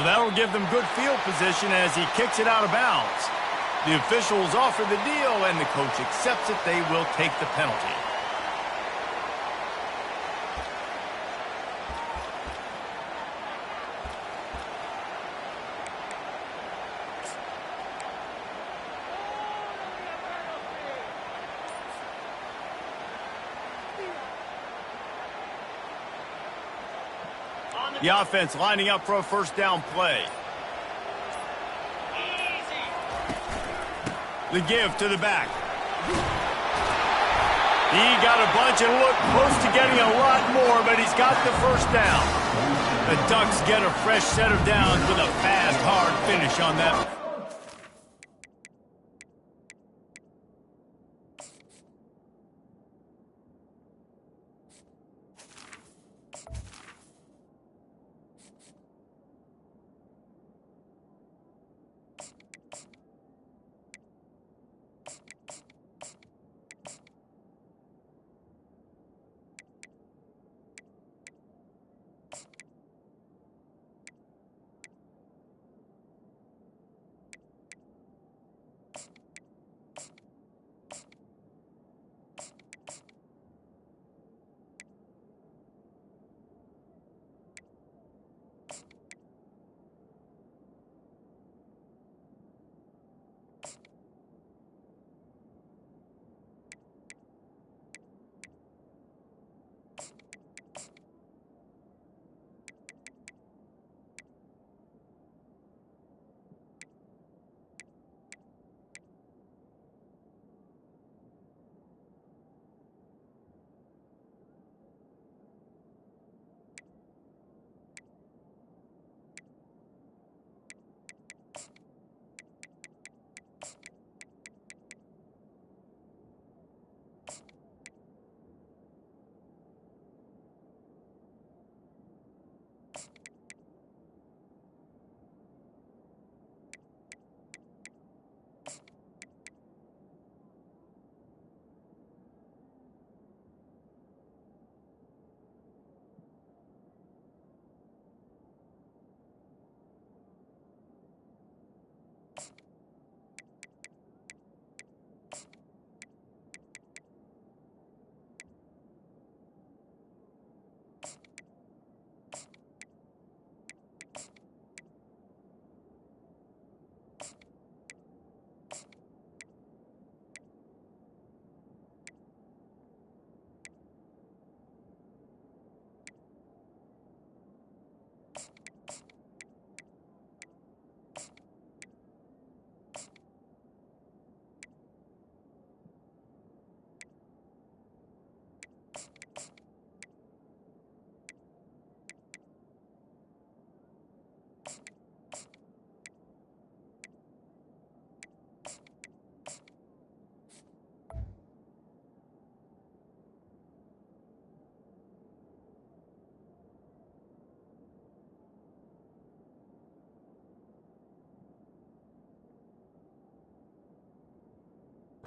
Well, that'll give them good field position as he kicks it out of bounds. The officials offer the deal, and the coach accepts it. They will take the penalty. The offense lining up for a first down play. The give to the back. He got a bunch and looked close to getting a lot more, but he's got the first down. The Ducks get a fresh set of downs with a fast, hard finish on that.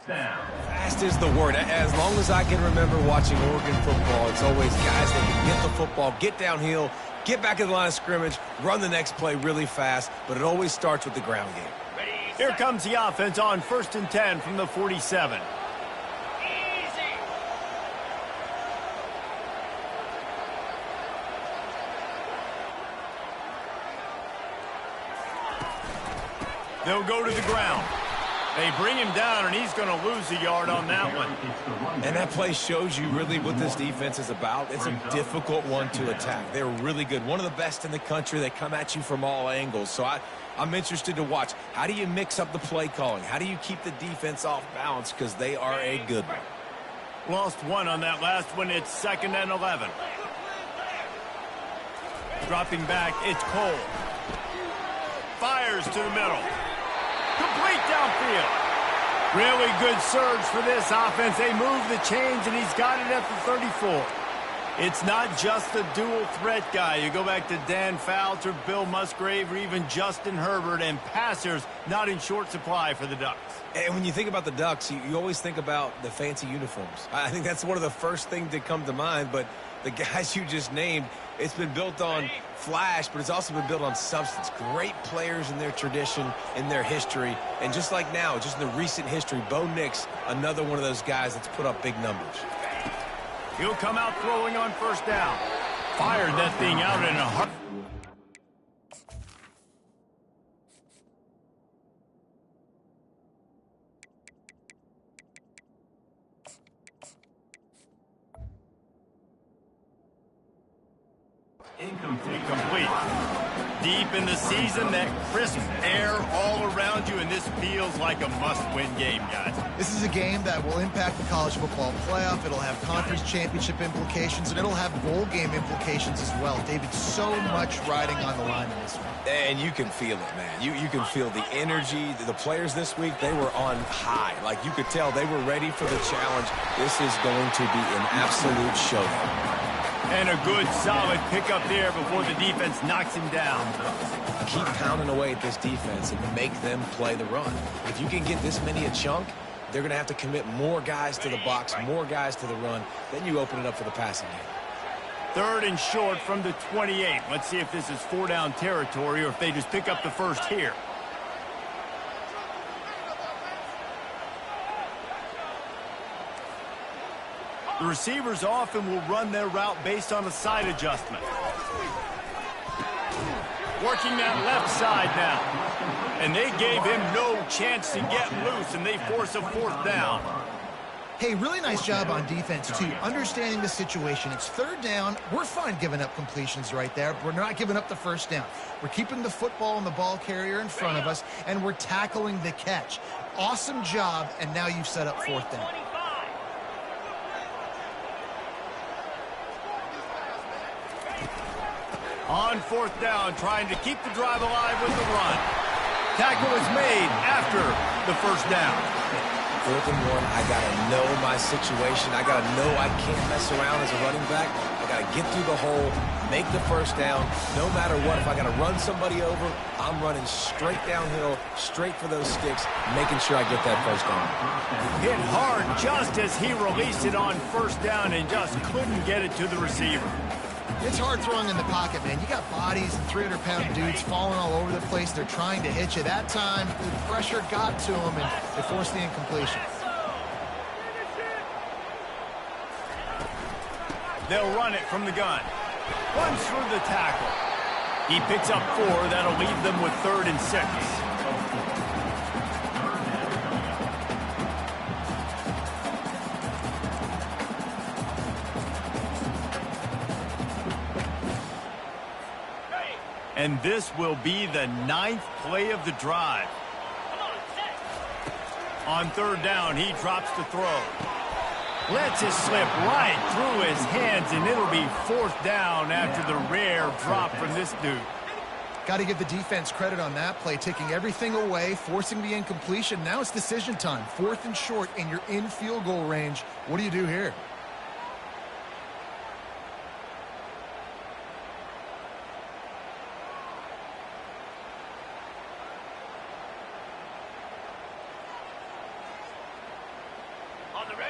Fast is the word. As long as I can remember watching Oregon football, it's always guys that can get the football, get downhill, get back in the line of scrimmage, run the next play really fast, but it always starts with the ground game. Here comes the offense on 1st and 10 from the 47. They'll go to the ground. They bring him down, and he's going to lose a yard on that one. And that play shows you really what this defense is about. It's a difficult one to attack. They're really good. One of the best in the country. They come at you from all angles. So I'm interested to watch. How do you mix up the play calling? How do you keep the defense off balance? Because they are a good one. Lost one on that last one. It's 2nd and 11. Dropping back, it's Cole. Fires to the middle. Complete downfield. Really good surge for this offense. They move the chains, and he's got it at the 34. It's not just a dual threat guy. You go back to Dan Fouts or Bill Musgrave or even Justin Herbert, and passers not in short supply for the Ducks. And when you think about the Ducks, you always think about the fancy uniforms. I think that's one of the first things that come to mind, but the guys you just named, it's been built on flash, but it's also been built on substance. Great players in their tradition, in their history. And just like now, just in the recent history, Bo Nix, another one of those guys that's put up big numbers. He'll come out throwing on first down. Fired that thing out in a heart. Incomplete. Deep in the season, that crisp air all around you, and this feels like a must-win game, guys. This is a game that will impact the college football playoff. It'll have conference championship implications, and it'll have bowl game implications as well. David, so much riding on the line in this one. And you can feel it, man. You can feel the energy. The players this week, they were on high. Like, you could tell they were ready for the challenge. This is going to be an absolute showdown. And a good, solid pickup there before the defense knocks him down. Keep pounding away at this defense and make them play the run. If you can get this many a chunk, they're going to have to commit more guys to the box, more guys to the run. Then you open it up for the passing game. 3rd and short from the 28. Let's see if this is 4-down territory or if they just pick up the first here. The receivers often will run their route based on a side adjustment. Working that left side now. And they gave him no chance to get loose, and they force a 4th down. Hey, really nice job on defense, too. Understanding the situation. It's 3rd down. We're fine giving up completions right there. We're not giving up the first down. We're keeping the football and the ball carrier in front of us, and we're tackling the catch. Awesome job, and now you've set up 4th down. On 4th down, trying to keep the drive alive with the run. Tackle is made after the first down. 4th and 1, I got to know my situation. I got to know I can't mess around as a running back. I got to get through the hole, make the first down. No matter what, if I got to run somebody over, I'm running straight downhill, straight for those sticks, making sure I get that first down. Hit hard just as he released it on first down and just couldn't get it to the receiver. It's hard throwing in the pocket, man. You got bodies and 300-pound dudes falling all over the place. They're trying to hit you. That time, the pressure got to them, and they forced the incompletion. They'll run it from the gun. Runs through the tackle. He picks up 4. That'll leave them with 3rd and 6. And this will be the 9th play of the drive. On 3rd down, he drops to throw. Lets it slip right through his hands, and it'll be 4th down after the rare drop from this dude. Got to give the defense credit on that play, taking everything away, forcing the incompletion. Now it's decision time. 4th and short, and you're in field goal range. What do you do here?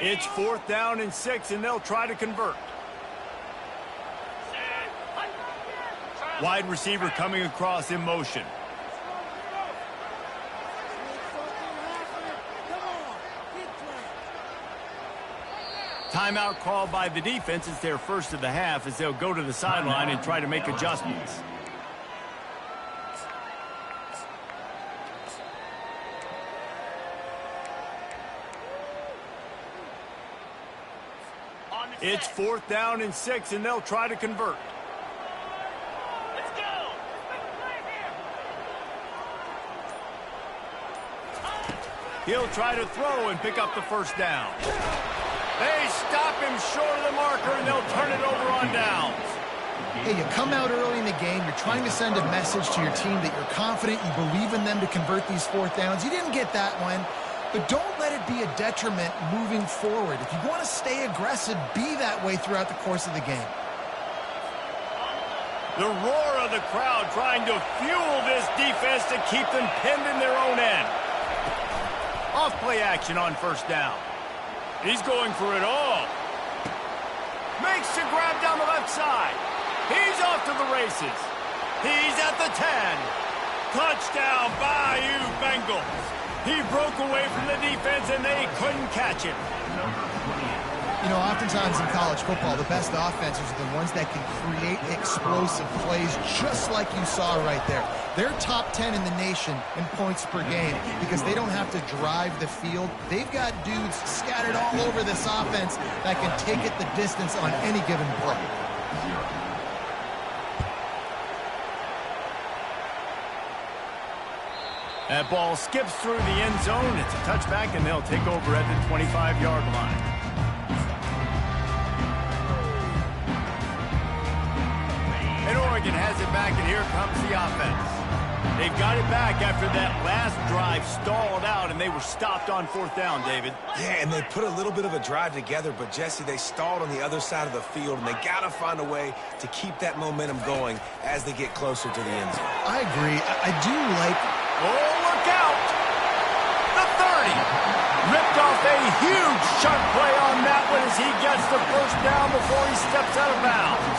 It's 4th down and 6, and they'll try to convert. Wide receiver coming across in motion. Timeout called by the defense. It's their first of the half as they'll go to the sideline and try to make adjustments. It's 4th down and 6, and they'll try to convert. Let's go. He'll try to throw and pick up the first down. They stop him short of the marker, and they'll turn it over on downs. Hey, you come out early in the game, you're trying to send a message to your team that you're confident, you believe in them to convert these 4th downs. You didn't get that one. But don't let it be a detriment moving forward. If you want to stay aggressive, be that way throughout the course of the game. The roar of the crowd trying to fuel this defense to keep them pinned in their own end. Off play action on first down. He's going for it all. Makes Makes the grab down the left side. He's off to the races. He's at the 10. Touchdown, Bayou Bengals. He broke away from the defense, and they couldn't catch him. You know, oftentimes in college football, the best offenses are the ones that can create explosive plays, just like you saw right there. They're top 10 in the nation in points per game because they don't have to drive the field. They've got dudes scattered all over this offense that can take it the distance on any given play. That ball skips through the end zone. It's a touchback, and they'll take over at the 25-yard line. And Oregon has it back, and here comes the offense. They've got it back after that last drive stalled out, and they were stopped on 4th down, David. Yeah, and they put a little bit of a drive together, but, Jesse, they stalled on the other side of the field, and they got to find a way to keep that momentum going as they get closer to the end zone. I agree. I do like... Oh, look out! The 30. Ripped off a huge sharp play on that one as he gets the first down before he steps out of bounds.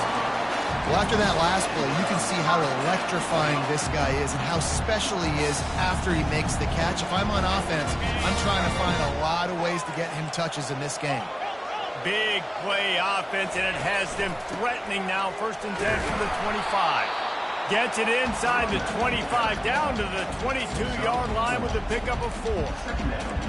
Well, after that last play, you can see how electrifying this guy is and how special he is after he makes the catch. If I'm on offense, I'm trying to find a lot of ways to get him touches in this game. Big play offense, and it has them threatening now. 1st and 10 from the 25. Gets it inside the 25, down to the 22-yard line with a pickup of 4.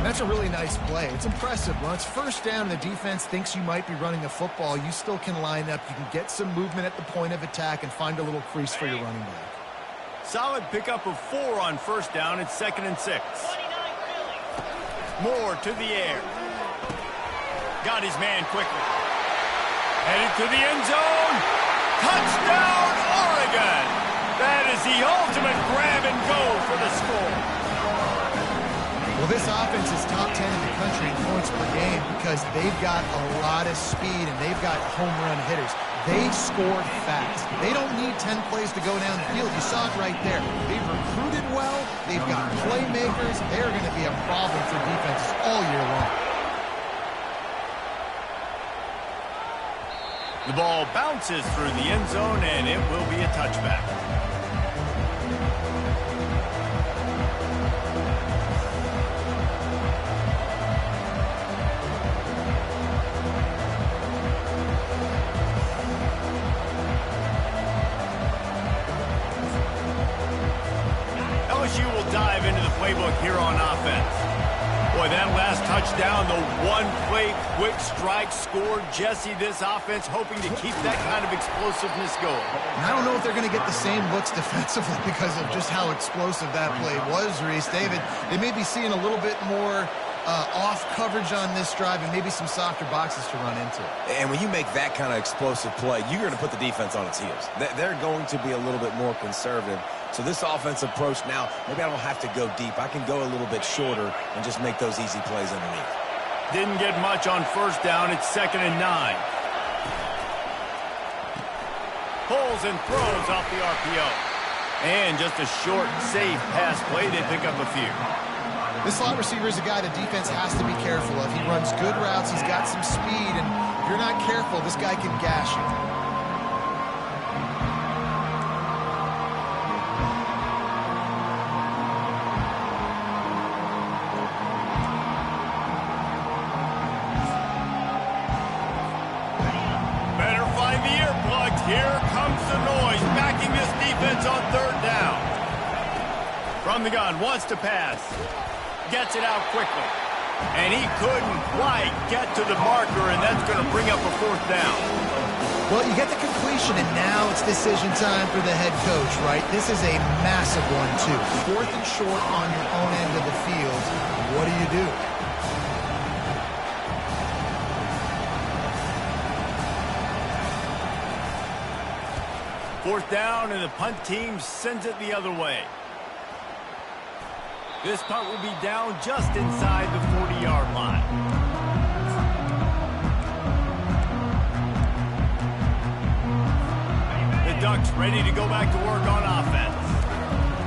That's a really nice play. It's impressive. When it's 1st down and the defense thinks you might be running a football, you still can line up. You can get some movement at the point of attack and find a little crease for your running back. Solid pickup of 4 on 1st down. It's 2nd and 6. Moore to the air. Got his man quickly. Headed to the end zone. Touchdown, Oregon! That is the ultimate grab and go for the score. Well, this offense is top 10 in the country in points per game because they've got a lot of speed and they've got home run hitters. They scored fast. They don't need 10 plays to go down the field. You saw it right there. They've recruited well. They've got playmakers. They're going to be a problem for defenses all year long. The ball bounces through the end zone, and it will be a touchback. LSU will dive into the playbook here on offense. Boy, that last touchdown, the one-play quick strike scored. Jesse, this offense hoping to keep that kind of explosiveness going. And I don't know if they're going to get the same looks defensively because of just how explosive that play was, Reese. David, they may be seeing a little bit more off coverage on this drive and maybe some softer boxes to run into. And when you make that kind of explosive play, you're going to put the defense on its heels. They're going to be a little bit more conservative. So this offensive approach now, maybe I don't have to go deep. I can go a little bit shorter and just make those easy plays underneath. Didn't get much on 1st down. It's 2nd and 9. Pulls and throws off the RPO. And just a short, safe pass play. They pick up a few. This slot receiver is a guy the defense has to be careful of. He runs good routes. He's got some speed. And if you're not careful, this guy can gash you. Here comes the noise, backing this defense on 3rd down. From the gun, wants to pass. Gets it out quickly. And he couldn't quite get to the marker, and that's going to bring up a 4th down. Well, you get the completion, and now it's decision time for the head coach, right? This is a massive one, too. 4th and short on your own end of the field. What do you do? 4th down, and the punt team sends it the other way. This punt will be down just inside the 40-yard line. The Ducks ready to go back to work on offense.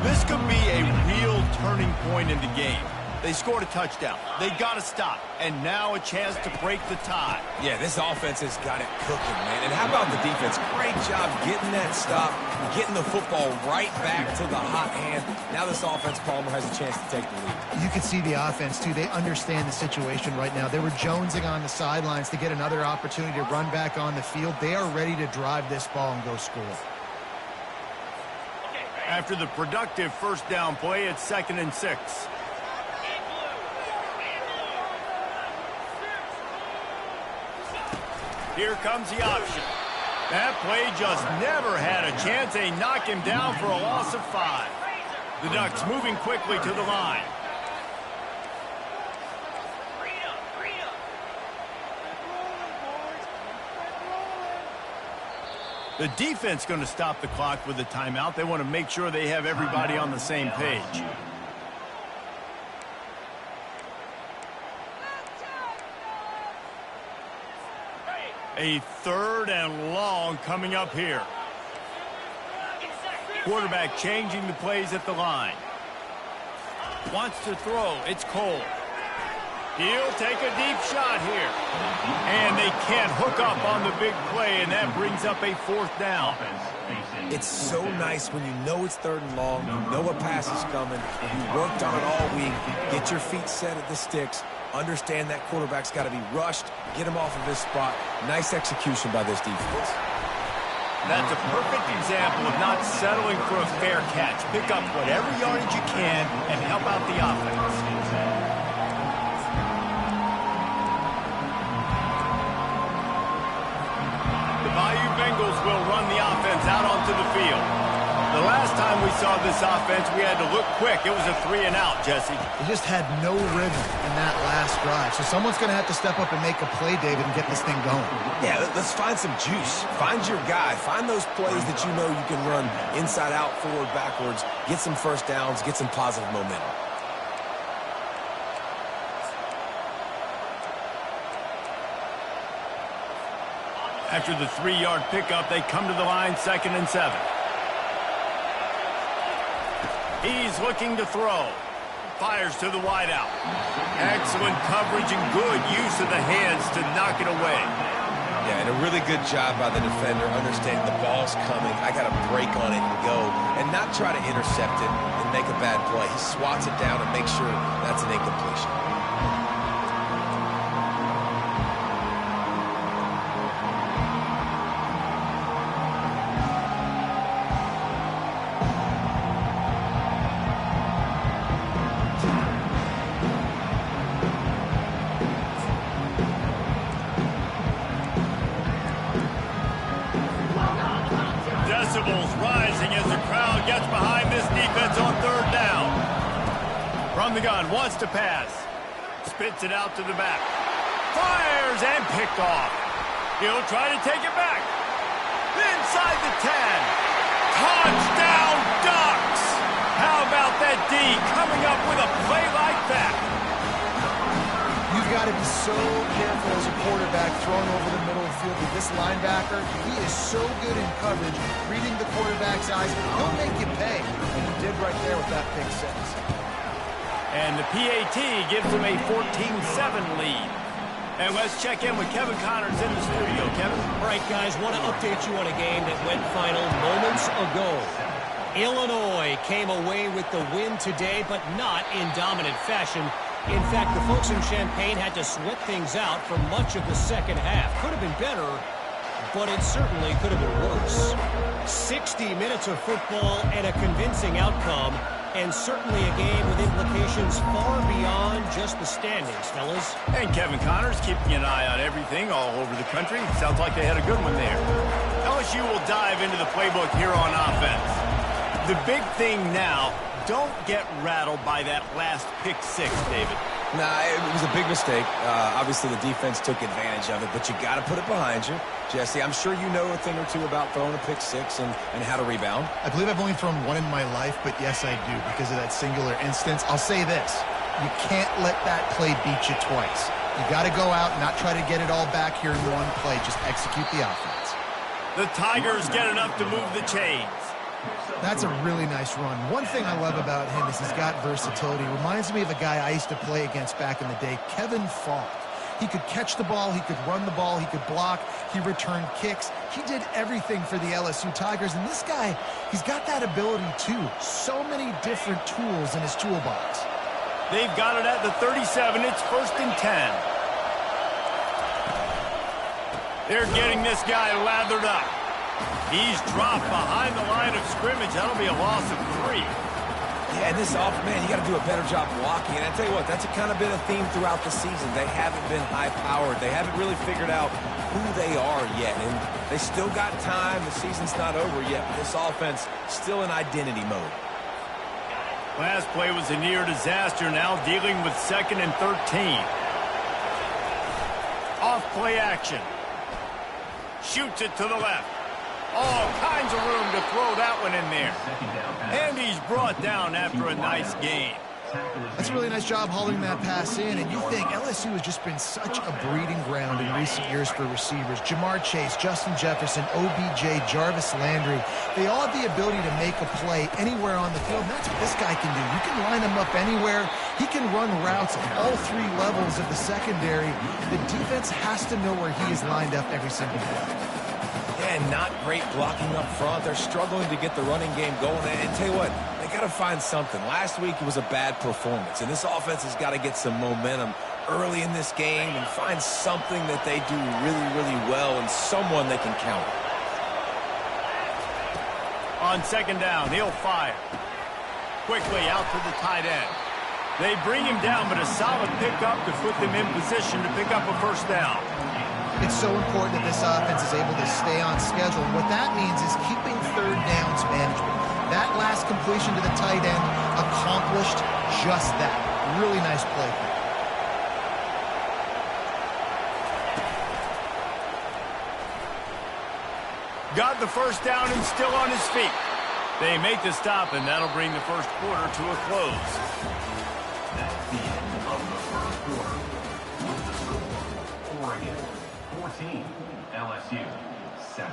This could be a real turning point in the game. They scored a touchdown. They got to stop. And now a chance to break the tie. Yeah, this offense has got it cooking, man. And how about the defense? Great job getting that stop, getting the football right back to the hot hand. Now this offense, Palmer, has a chance to take the lead. You can see the offense, too. They understand the situation right now. They were jonesing on the sidelines to get another opportunity to run back on the field. They are ready to drive this ball and go score. After the productive first down play, it's 2nd and 6. Here comes the option. That play just never had a chance. They knock him down for a loss of 5. The Ducks moving quickly to the line. The defense going to stop the clock with a timeout. They want to make sure they have everybody on the same page. A 3rd and long coming up here. Quarterback changing the plays at the line. Wants to throw. It's Cole. He'll take a deep shot here. And they can't hook up on the big play, and that brings up a 4th down. It's so nice when you know it's 3rd and long, you know a pass is coming, you worked on it all week, get your feet set at the sticks, understand that quarterback's got to be rushed, get him off of his spot. Nice execution by this defense. That's a perfect example of not settling for a fair catch. Pick up whatever yardage you can and help out the offense. The Bayou Bengals will run the offense out onto the field. The last time we saw this offense, we had to look quick. It was a 3-and-out, Jesse. They just had no rhythm in that last drive. So someone's going to have to step up and make a play, David, and get this thing going. Yeah, let's find some juice. Find your guy. Find those plays that you know you can run inside out, forward, backwards. Get some first downs. Get some positive momentum. After the 3-yard pickup, they come to the line 2nd and 7. He's looking to throw. Fires to the wideout. Excellent coverage and good use of the hands to knock it away. Yeah, and a really good job by the defender, understanding the ball's coming. I got to break on it and go, and not try to intercept it and make a bad play. He swats it down and makes sure that's an incompletion. Decibels rising as the crowd gets behind this defense on 3rd down. From the gun, wants to pass. Spits it out to the back. Fires and picked off. He'll try to take it back. Inside the 10. Touchdown, Ducks! How about that D coming up with a play like that? You've got to be so careful as a quarterback throwing over the middle of the field with this linebacker. He is so good in coverage, reading the quarterback's eyes. He'll make you pay, and he did right there with that pick 6. And the PAT gives him a 14-7 lead. And let's check in with Kevin Connors in the studio. Kevin? All right, guys, want to update you on a game that went final moments ago. Illinois came away with the win today, but not in dominant fashion. In fact, the folks in Champaign had to sweat things out for much of the second half. Could have been better, but it certainly could have been worse. 60 minutes of football and a convincing outcome, and certainly a game with implications far beyond just the standings, fellas. And Kevin Connors keeping an eye on everything all over the country. Sounds like they had a good one there. LSU will dive into the playbook here on offense. The big thing now, don't get rattled by that last pick 6, David. Nah, it was a big mistake. Obviously, the defense took advantage of it, but you got to put it behind you. Jesse, I'm sure you know a thing or two about throwing a pick 6 and how to rebound. I believe I've only thrown one in my life, but yes, I do, because of that singular instance. I'll say this. You can't let that play beat you twice. You got to go out and not try to get it all back here in one play. Just execute the offense. The Tigers get enough to move the chains. That's a really nice run. One thing I love about him is he's got versatility. Reminds me of a guy I used to play against back in the day, Kevin Falk. He could catch the ball, he could run the ball, he could block, he returned kicks. He did everything for the LSU Tigers, and this guy, he's got that ability too. So many different tools in his toolbox. They've got it at the 37. It's 1st and 10. They're getting this guy lathered up. He's dropped behind the line of scrimmage. That'll be a loss of 3. Yeah, and this man, you got to do a better job blocking. And I tell you what, that's kind of been a theme throughout the season. They haven't been high-powered. They haven't really figured out who they are yet. And they still got time. The season's not over yet, but this offense still in identity mode. Last play was a near disaster. Now dealing with 2nd and 13. Off play action. Shoots it to the left. All kinds of room to throw that one in there. And he's brought down after a nice gain. That's a really nice job hauling that pass in. And you think LSU has just been such a breeding ground in recent years for receivers. Jamar Chase, Justin Jefferson, OBJ, Jarvis Landry. They all have the ability to make a play anywhere on the field. And that's what this guy can do. You can line him up anywhere. He can run routes at all 3 levels of the secondary. The defense has to know where he is lined up every single day. And not great blocking up front. They're struggling to get the running game going. And tell you what, they got to find something. Last week it was a bad performance, and this offense has got to get some momentum early in this game and find something that they do really, really well and someone they can count on. On 2nd down, he'll fire. Quickly out to the tight end. They bring him down, but a solid pickup to put them in position to pick up a 1st down. It's so important that this offense is able to stay on schedule. And what that means is keeping 3rd downs manageable. That last completion to the tight end accomplished just that. Really nice play. Got the 1st down and still on his feet. They make the stop, and that'll bring the 1st quarter to a close. That's the end of the 1st quarter. With the score, Oregon 14, LSU 7.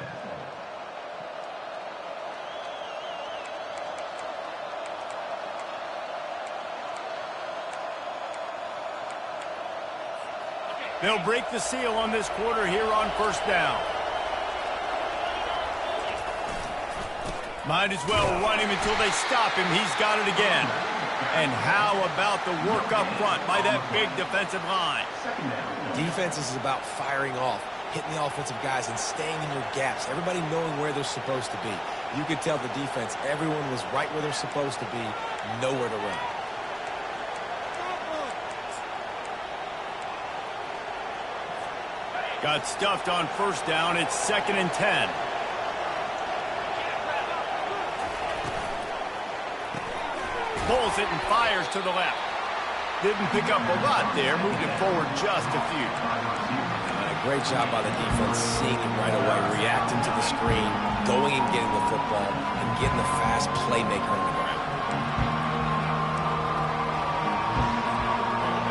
They'll break the seal on this quarter here on 1st down. Might as well run him until they stop him. He's got it again. And how about the work up front by that big defensive line? Defense is about firing off, hitting the offensive guys, and staying in your gaps. Everybody knowing where they're supposed to be. You could tell the defense, everyone was right where they're supposed to be, nowhere to run. Got stuffed on 1st down. It's 2nd and 10. Pulls it and fires to the left. Didn't pick up a lot there. Moved it forward just a few. Great job by the defense, seeing it right away, reacting to the screen, going and getting the football, and getting the fast playmaker on the ground.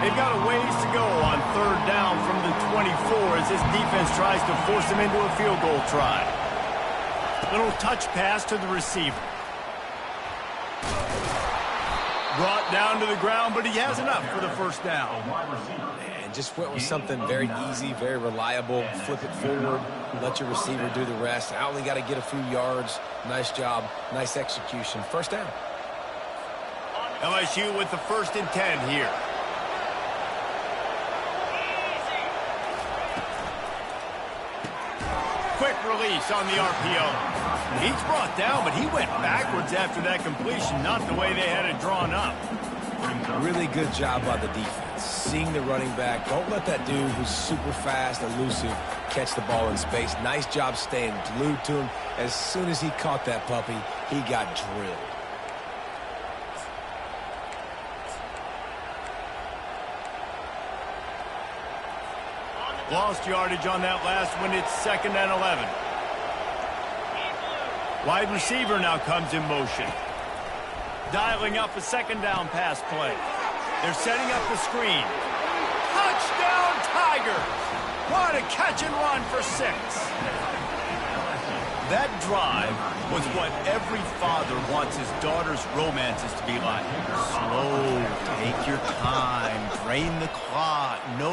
They've got a ways to go on 3rd down from the 24 as this defense tries to force them into a field goal try. Little touch pass to the receiver. Brought down to the ground, but he has enough for the 1st down. And just went with something very easy, very reliable. Flip it forward, let your receiver do the rest. I only got to get a few yards. Nice job, nice execution. 1st down. LSU with the 1st and 10 here. Quick release on the RPO. He's brought down, but he went backwards after that completion, not the way they had it drawn up. Really good job by the defense. Seeing the running back. Don't let that dude who's super fast, elusive, catch the ball in space. Nice job staying glued to him. As soon as he caught that puppy, he got drilled. Lost yardage on that last one. It's 2nd and 11. Wide receiver now comes in motion. Dialing up a 2nd down pass play. They're setting up the screen. Touchdown Tigers! What a catch and run for 6. That drive was what every father wants his daughter's romances to be like. Slow, take your time, drain the clock, no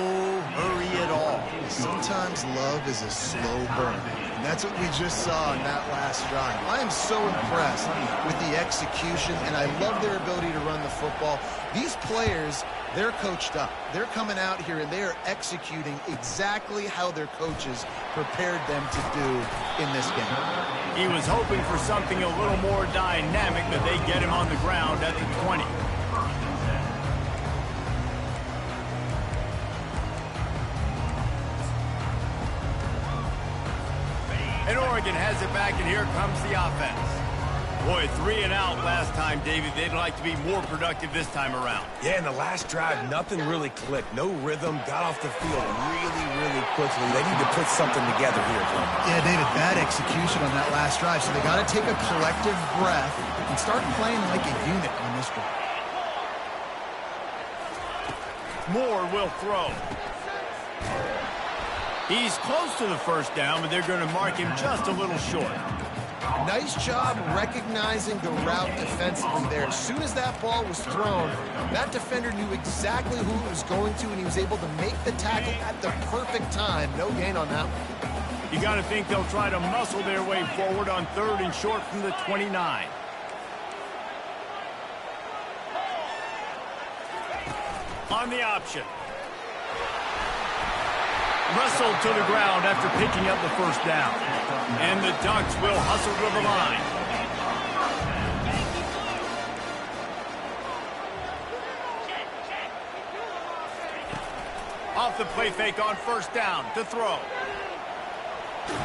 hurry at all. Sometimes love is a slow burn, and that's what we just saw in that last drive. I am so impressed with the execution, and I love their ability to run the football. These players, they're coached up. They're coming out here, and they are executing exactly how their coaches prepared them to do in this game. He was hoping for something a little more dynamic, but they get him on the ground at the 20. And Oregon has it back, and here comes the offense. Boy, 3 and out last time, David. They'd like to be more productive this time around. Yeah, in the last drive, nothing really clicked. No rhythm, got off the field really quickly. They need to put something together here, Glenn. Yeah, David, bad execution on that last drive, so they got to take a collective breath and start playing like a unit on this drive. Moore will throw. He's close to the first down, but they're going to mark him just a little short. Nice job recognizing the route defensively there. As soon as that ball was thrown, that defender knew exactly who it was going to, and he was able to make the tackle at the perfect time. No gain on that one. You got to think they'll try to muscle their way forward on 3rd and short from the 29. On the option. Wrestled to the ground after picking up the first down. And the Ducks will hustle to the line. Off the play fake on first down to throw.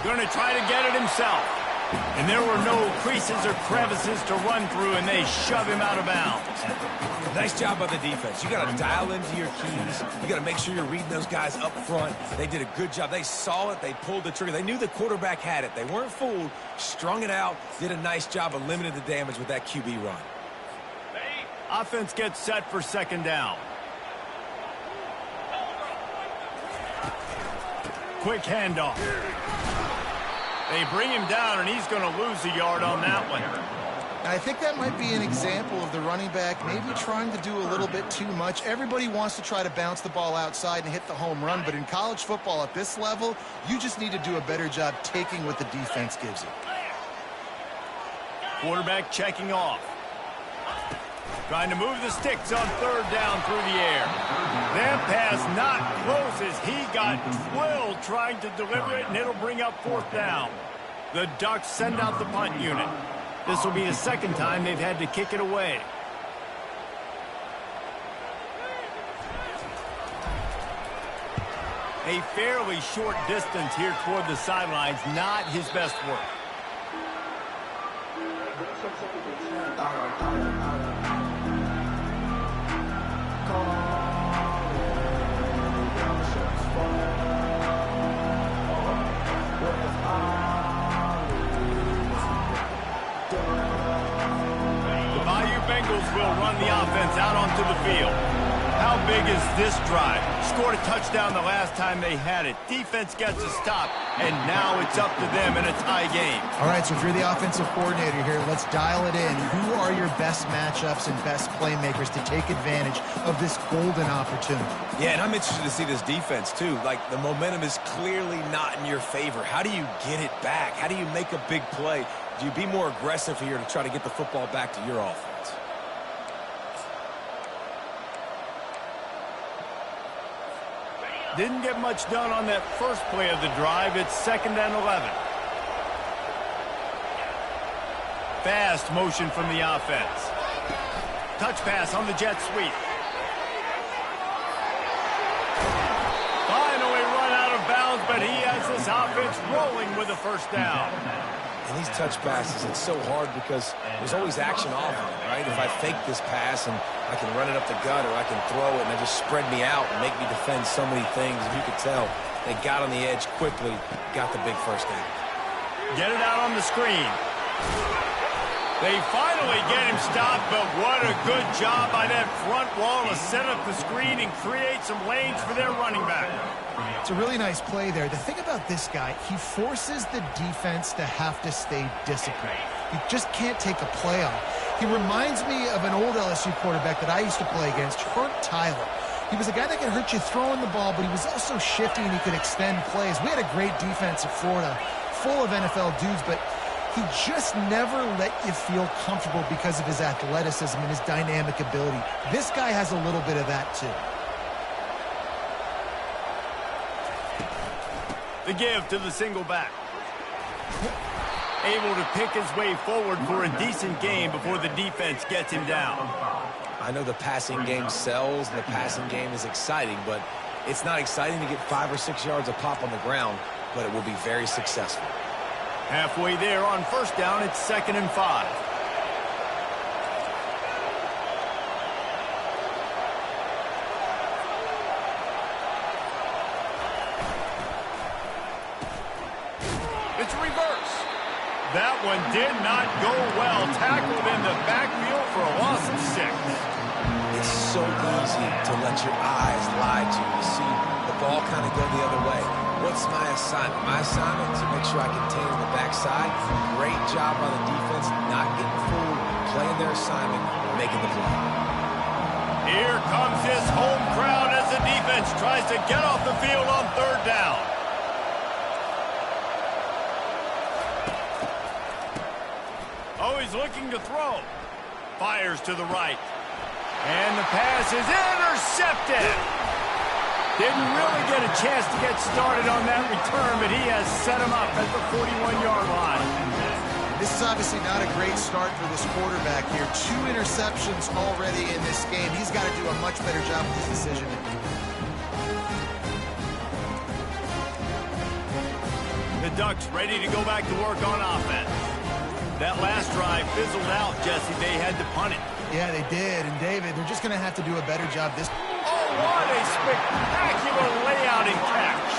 Going to try to get it himself. And there were no creases or crevices to run through, and they shove him out of bounds. Nice job by the defense. You got to dial into your keys. You got to make sure you're reading those guys up front. They did a good job. They saw it. They pulled the trigger. They knew the quarterback had it. They weren't fooled. Strung it out. Did a nice job of limiting the damage with that QB run. Offense gets set for 2nd down. Quick handoff. They bring him down, and he's going to lose a yard on that one. And I think that might be an example of the running back maybe trying to do a little bit too much. Everybody wants to try to bounce the ball outside and hit the home run, but in college football at this level, you just need to do a better job taking what the defense gives you. Quarterback checking off. Trying to move the sticks on 3rd down through the air. That pass not close as he got twirled trying to deliver it, and it'll bring up 4th down. The Ducks send out the punt unit. This will be the 2nd time they've had to kick it away. A fairly short distance here toward the sidelines, not his best work. Bengals will run the offense out onto the field. How big is this drive? Scored a touchdown the last time they had it. Defense gets a stop, and now it's up to them in a tie game. All right, so if you're the offensive coordinator here, let's dial it in. Who are your best matchups and best playmakers to take advantage of this golden opportunity? Yeah, and I'm interested to see this defense, too. Like, the momentum is clearly not in your favor. How do you get it back? How do you make a big play? Do you be more aggressive here to try to get the football back to your offense? Didn't get much done on that first play of the drive. It's 2nd and 11. Fast motion from the offense. Touch pass on the jet sweep. Finally run out of bounds, but he has this offense rolling with a 1st down. And these touch passes, it's so hard because there's always action off of it, right? If I fake this pass and I can run it up the gut or I can throw it and they just spread me out and make me defend so many things. And you could tell they got on the edge quickly, got the big 1st down. Get it out on the screen. They finally get him stopped, but what a good job by that front wall to set up the screen and create some lanes for their running back. It's a really nice play there. The thing about this guy, he forces the defense to have to stay disciplined. He just can't take a play off. He reminds me of an old LSU quarterback that I used to play against, Herb Tyler. He was a guy that could hurt you throwing the ball, but he was also shifty and he could extend plays. We had a great defense at Florida, full of NFL dudes, but he just never let you feel comfortable because of his athleticism and his dynamic ability. This guy has a little bit of that too. The give to the single back. Able to pick his way forward for a decent game before the defense gets him down. I know the passing game sells, and the passing game is exciting, but it's not exciting to get 5 or 6 yards of pop on the ground, but it will be very successful. Halfway there on first down, it's 2nd and 5. It's a reverse. That one did not go well. Tackled in the backfield for a loss of 6. It's so easy to let your eyes lie to you. See the ball kind of go the other way. What's my assignment? My assignment is to make sure I contain the backside. Great job by the defense, not getting fooled, playing their assignment, making the play. Here comes his home crowd as the defense tries to get off the field on 3rd down. Oh, he's looking to throw. Fires to the right. And the pass is intercepted. Didn't really get a chance to get started on that return, but he has set him up at the 41-yard line. This is obviously not a great start for this quarterback here. 2 interceptions already in this game. He's got to do a much better job with his decision making. The Ducks ready to go back to work on offense. That last drive fizzled out, Jesse. They had to punt it. Yeah, they did. And David, they're just going to have to do a better job this. Oh, what a spectacular layout and catch.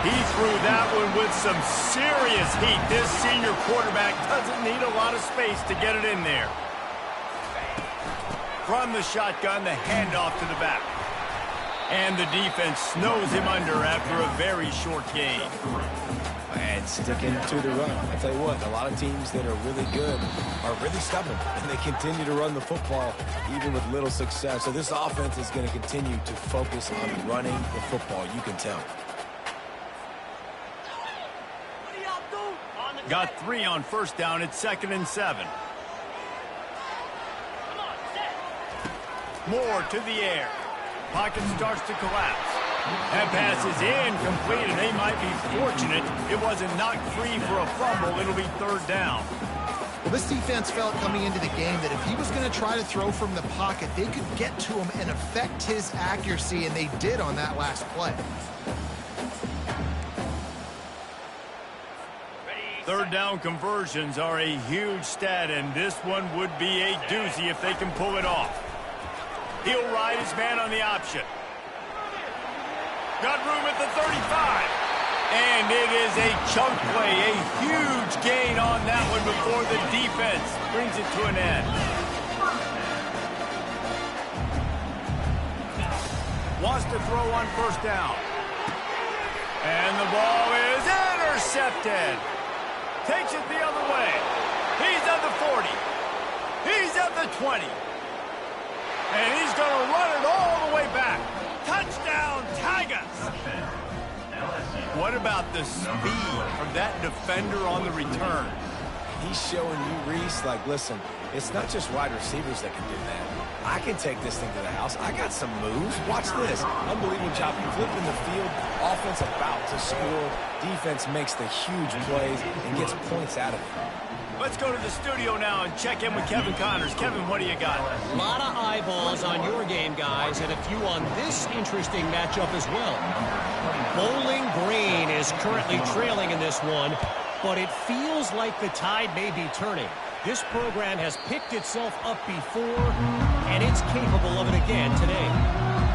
He threw that one with some serious heat. This senior quarterback doesn't need a lot of space to get it in there. From the shotgun, the handoff to the back. And the defense snows him under after a very short gain. And sticking to the run. I tell you what, a lot of teams that are really good are really stubborn, and they continue to run the football even with little success. So this offense is going to continue to focus on running the football. You can tell. Got 3 on first down. It's 2nd and 7. Moore to the air. Pocket starts to collapse. That pass is incomplete, and they might be fortunate it wasn't knocked free for a fumble. It'll be 3rd down. Well, this defense felt coming into the game that if he was going to try to throw from the pocket, they could get to him and affect his accuracy, and they did on that last play. 3rd down conversions are a huge stat, and this one would be a doozy if they can pull it off. He'll ride his man on the option. Got room at the 35. And it is a chunk play, a huge gain on that one before the defense brings it to an end. Wants to throw on first down. And the ball is intercepted. Takes it the other way. He's at the 40. He's at the 20. And he's going to run it all the way back. Touchdown, Tigers! What about the speed of that defender on the return? He's showing you, Reese, like, listen, it's not just wide receivers that can do that. I can take this thing to the house. I got some moves. Watch this. Unbelievable job flipping the field. Offense about to score. Defense makes the huge plays and gets points out of it. Let's go to the studio now and check in with Kevin Connors. Kevin, what do you got? A lot of eyeballs on your game, guys, and a few on this interesting matchup as well. Bowling Green is currently trailing in this one, but it feels like the tide may be turning. This program has picked itself up before, and it's capable of it again today.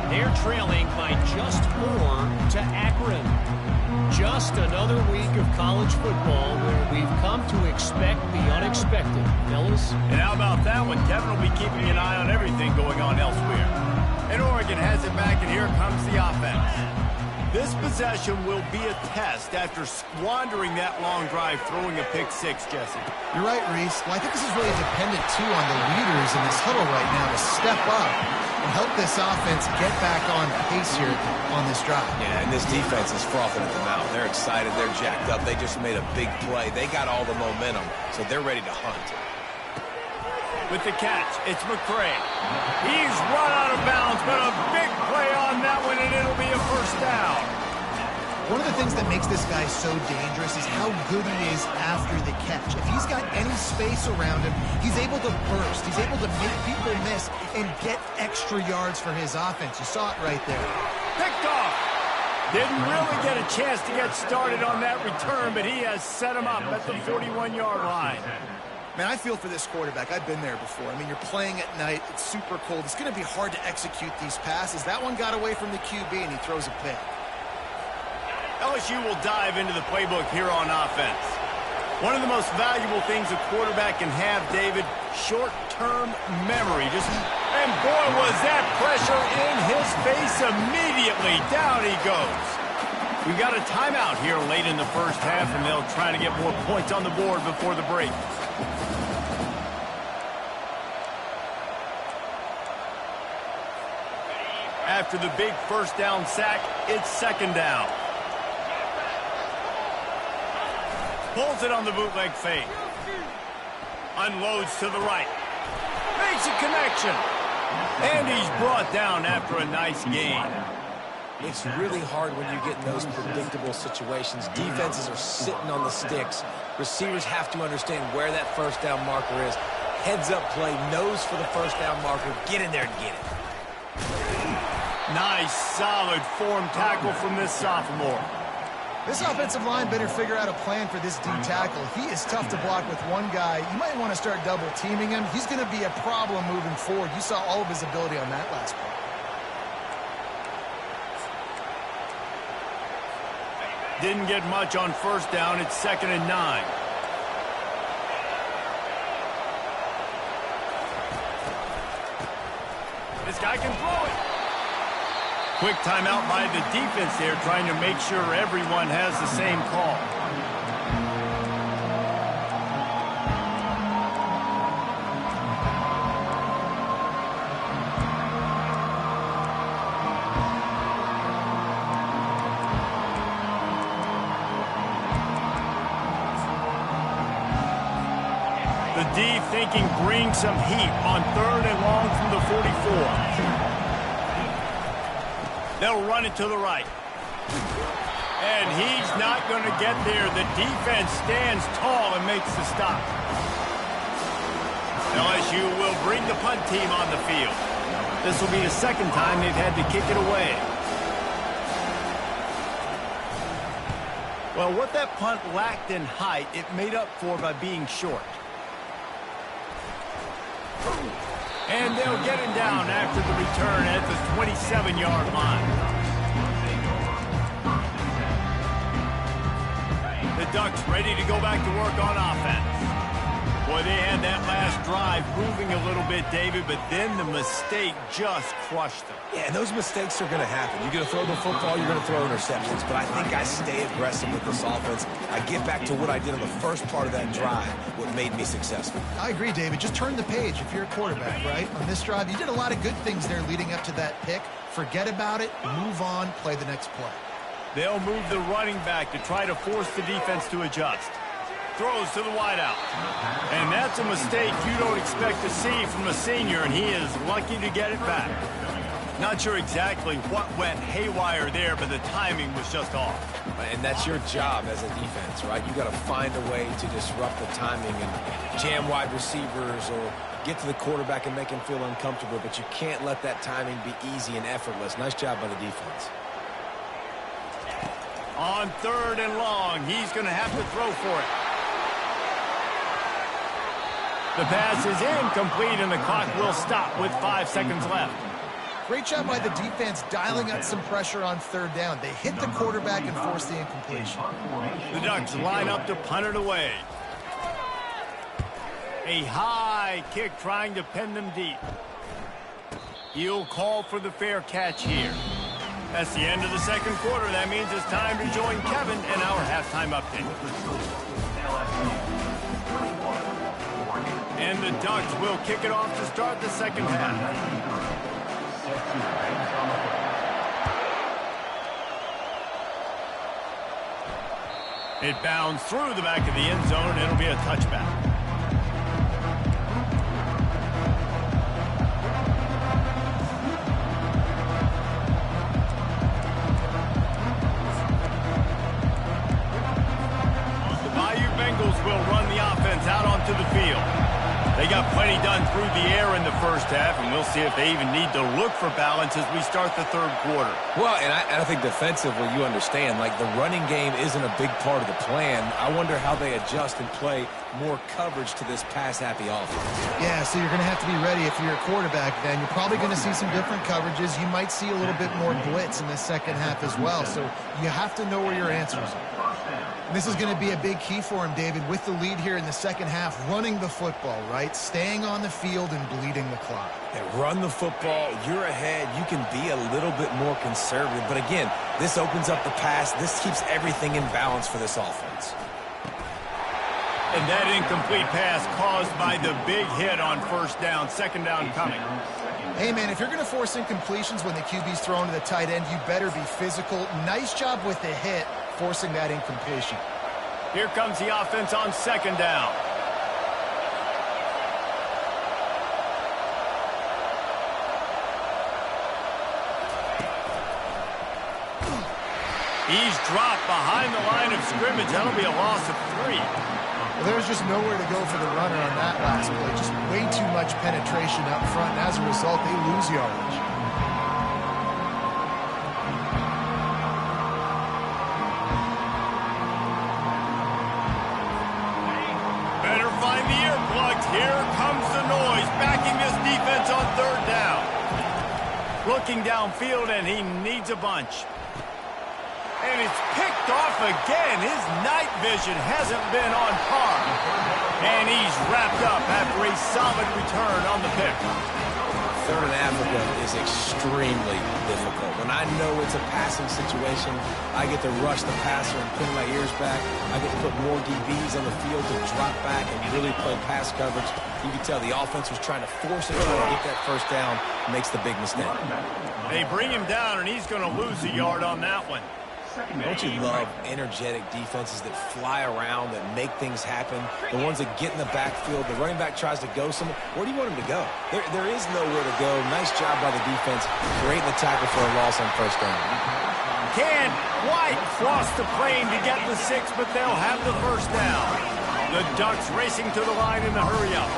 They're trailing by just 4 to Akron. Just another week of college football where we've come to expect the unexpected. Fellas, close. And how about that one? Kevin will be keeping an eye on everything going on elsewhere. And Oregon has it back, and here comes the offense. This possession will be a test after squandering that long drive, throwing a pick six, Jesse. You're right, Reese. Well, I think this is really dependent, too, on the leaders in this huddle right now to step up and help this offense get back on pace here on this drive. Yeah, and this defense is frothing at the mouth. They're excited. They're jacked up. They just made a big play. They got all the momentum, so they're ready to hunt. With the catch, it's McCray. He's run out of bounds, but a big play on that one, and it'll be a first down. One of the things that makes this guy so dangerous is how good he is after the catch. If he's got any space around him, he's able to burst. He's able to make people miss and get extra yards for his offense. You saw it right there. Picked off. Didn't really get a chance to get started on that return, but he has set him up at the 41-yard line. Man, I feel for this quarterback. I've been there before. I mean, you're playing at night. It's super cold. It's going to be hard to execute these passes. That one got away from the QB, and he throws a pick. LSU will dive into the playbook here on offense. One of the most valuable things a quarterback can have, David, short-term memory. And boy, was that pressure in his face immediately. Down he goes. We've got a timeout here late in the first half, and they'll try to get more points on the board before the break. After the big first down sack, it's second down. Pulls it on the bootleg fake. Unloads to the right. Makes a connection. And he's brought down after a nice gain. It's really hard when you get in those predictable situations. Defenses are sitting on the sticks. Receivers have to understand where that first down marker is. Heads up play, nose for the first down marker. Get in there and get it. Nice, solid form tackle from this sophomore. This offensive line better figure out a plan for this D tackle. He is tough to block with one guy. You might want to start double teaming him. He's going to be a problem moving forward. You saw all of his ability on that last play. Didn't get much on first down. It's 2nd and 9. This guy can throw it. Quick timeout by the defense there, trying to make sure everyone has the same call. The D thinking bring some heat on 3rd and long from the 44. They'll run it to the right. And he's not going to get there. The defense stands tall and makes the stop. LSU will bring the punt team on the field. This will be the second time they've had to kick it away. Well, what that punt lacked in height, it made up for by being short. And they'll get him down after the return at the 27-yard line. The Ducks ready to go back to work on offense. Boy, they had that last drive moving a little bit, David, but then the mistake just crushed them. Yeah, and those mistakes are going to happen. You're going to throw the football, you're going to throw interceptions. But I think I stay aggressive with this offense. I get back to what I did on the first part of that drive, what made me successful. I agree, David. Just turn the page if you're a quarterback, right? On this drive, you did a lot of good things there leading up to that pick. Forget about it, move on, play the next play. They'll move the running back to try to force the defense to adjust. Throws to the wideout. And that's a mistake you don't expect to see from a senior, and he is lucky to get it back. Not sure exactly what went haywire there, but the timing was just off. And that's your job as a defense, right? You got to find a way to disrupt the timing and jam wide receivers or get to the quarterback and make him feel uncomfortable, but you can't let that timing be easy and effortless. Nice job by the defense. On 3rd and long, he's going to have to throw for it. The pass is incomplete, and the clock will stop with 5 seconds left. Great job by the defense dialing up some pressure on 3rd down. They hit the quarterback and forced the incompletion. The Ducks line up to punt it away. A high kick trying to pin them deep. He'll call for the fair catch here. That's the end of the second quarter. That means it's time to join Kevin in our halftime update. And the Ducks will kick it off to start the second half. It bounds through the back of the end zone. It'll be a touchback. Will run the offense out onto the field. They got plenty done through the air in the first half, and we'll see if they even need to look for balance as we start the third quarter. Well, and I think defensively, you understand, like the running game isn't a big part of the plan. I wonder how they adjust and play more coverage to this pass-happy offense. Yeah, so you're going to have to be ready if you're a quarterback then. You're probably going to see some different coverages. You might see a little bit more blitz in the second half as well, so you have to know where your answers are. And this is going to be a big key for him, David, with the lead here in the second half, running the football, right? Staying on the field and bleeding the clock. Yeah, run the football, you're ahead, you can be a little bit more conservative. But again, this opens up the pass. This keeps everything in balance for this offense. And that incomplete pass caused by the big hit on first down, second down coming. Hey, man, if you're going to force incompletions when the QB's thrown to the tight end, you better be physical. Nice job with the hit, forcing that incompletion. Here comes the offense on second down. He's dropped behind the line of scrimmage. That'll be a loss of 3. Well, there's just nowhere to go for the runner on that last play. Just way too much penetration up front, and as a result, they lose yardage. Better find the earplugs. Here comes the noise, backing this defense on third down. Looking downfield, and he needs a bunch. And it's picked off again. His night vision hasn't been on par. And he's wrapped up after a solid return on the pick. Third in Africa is extremely difficult. When I know it's a passing situation, I get to rush the passer and pin my ears back. I get to put more DBs on the field to drop back and really play pass coverage. You can tell the offense was trying to force it to get that first down, makes the big mistake. They bring him down, and he's going to lose a yard on that one. Don't you love energetic defenses that fly around, that make things happen? The ones that get in the backfield, the running back tries to go somewhere. Where do you want him to go? There is nowhere to go. Nice job by the defense, creating the tackle for a loss on first down. Can White cross the plane to get the 6, but they'll have the first down. The Ducks racing to the line in the hurry-up.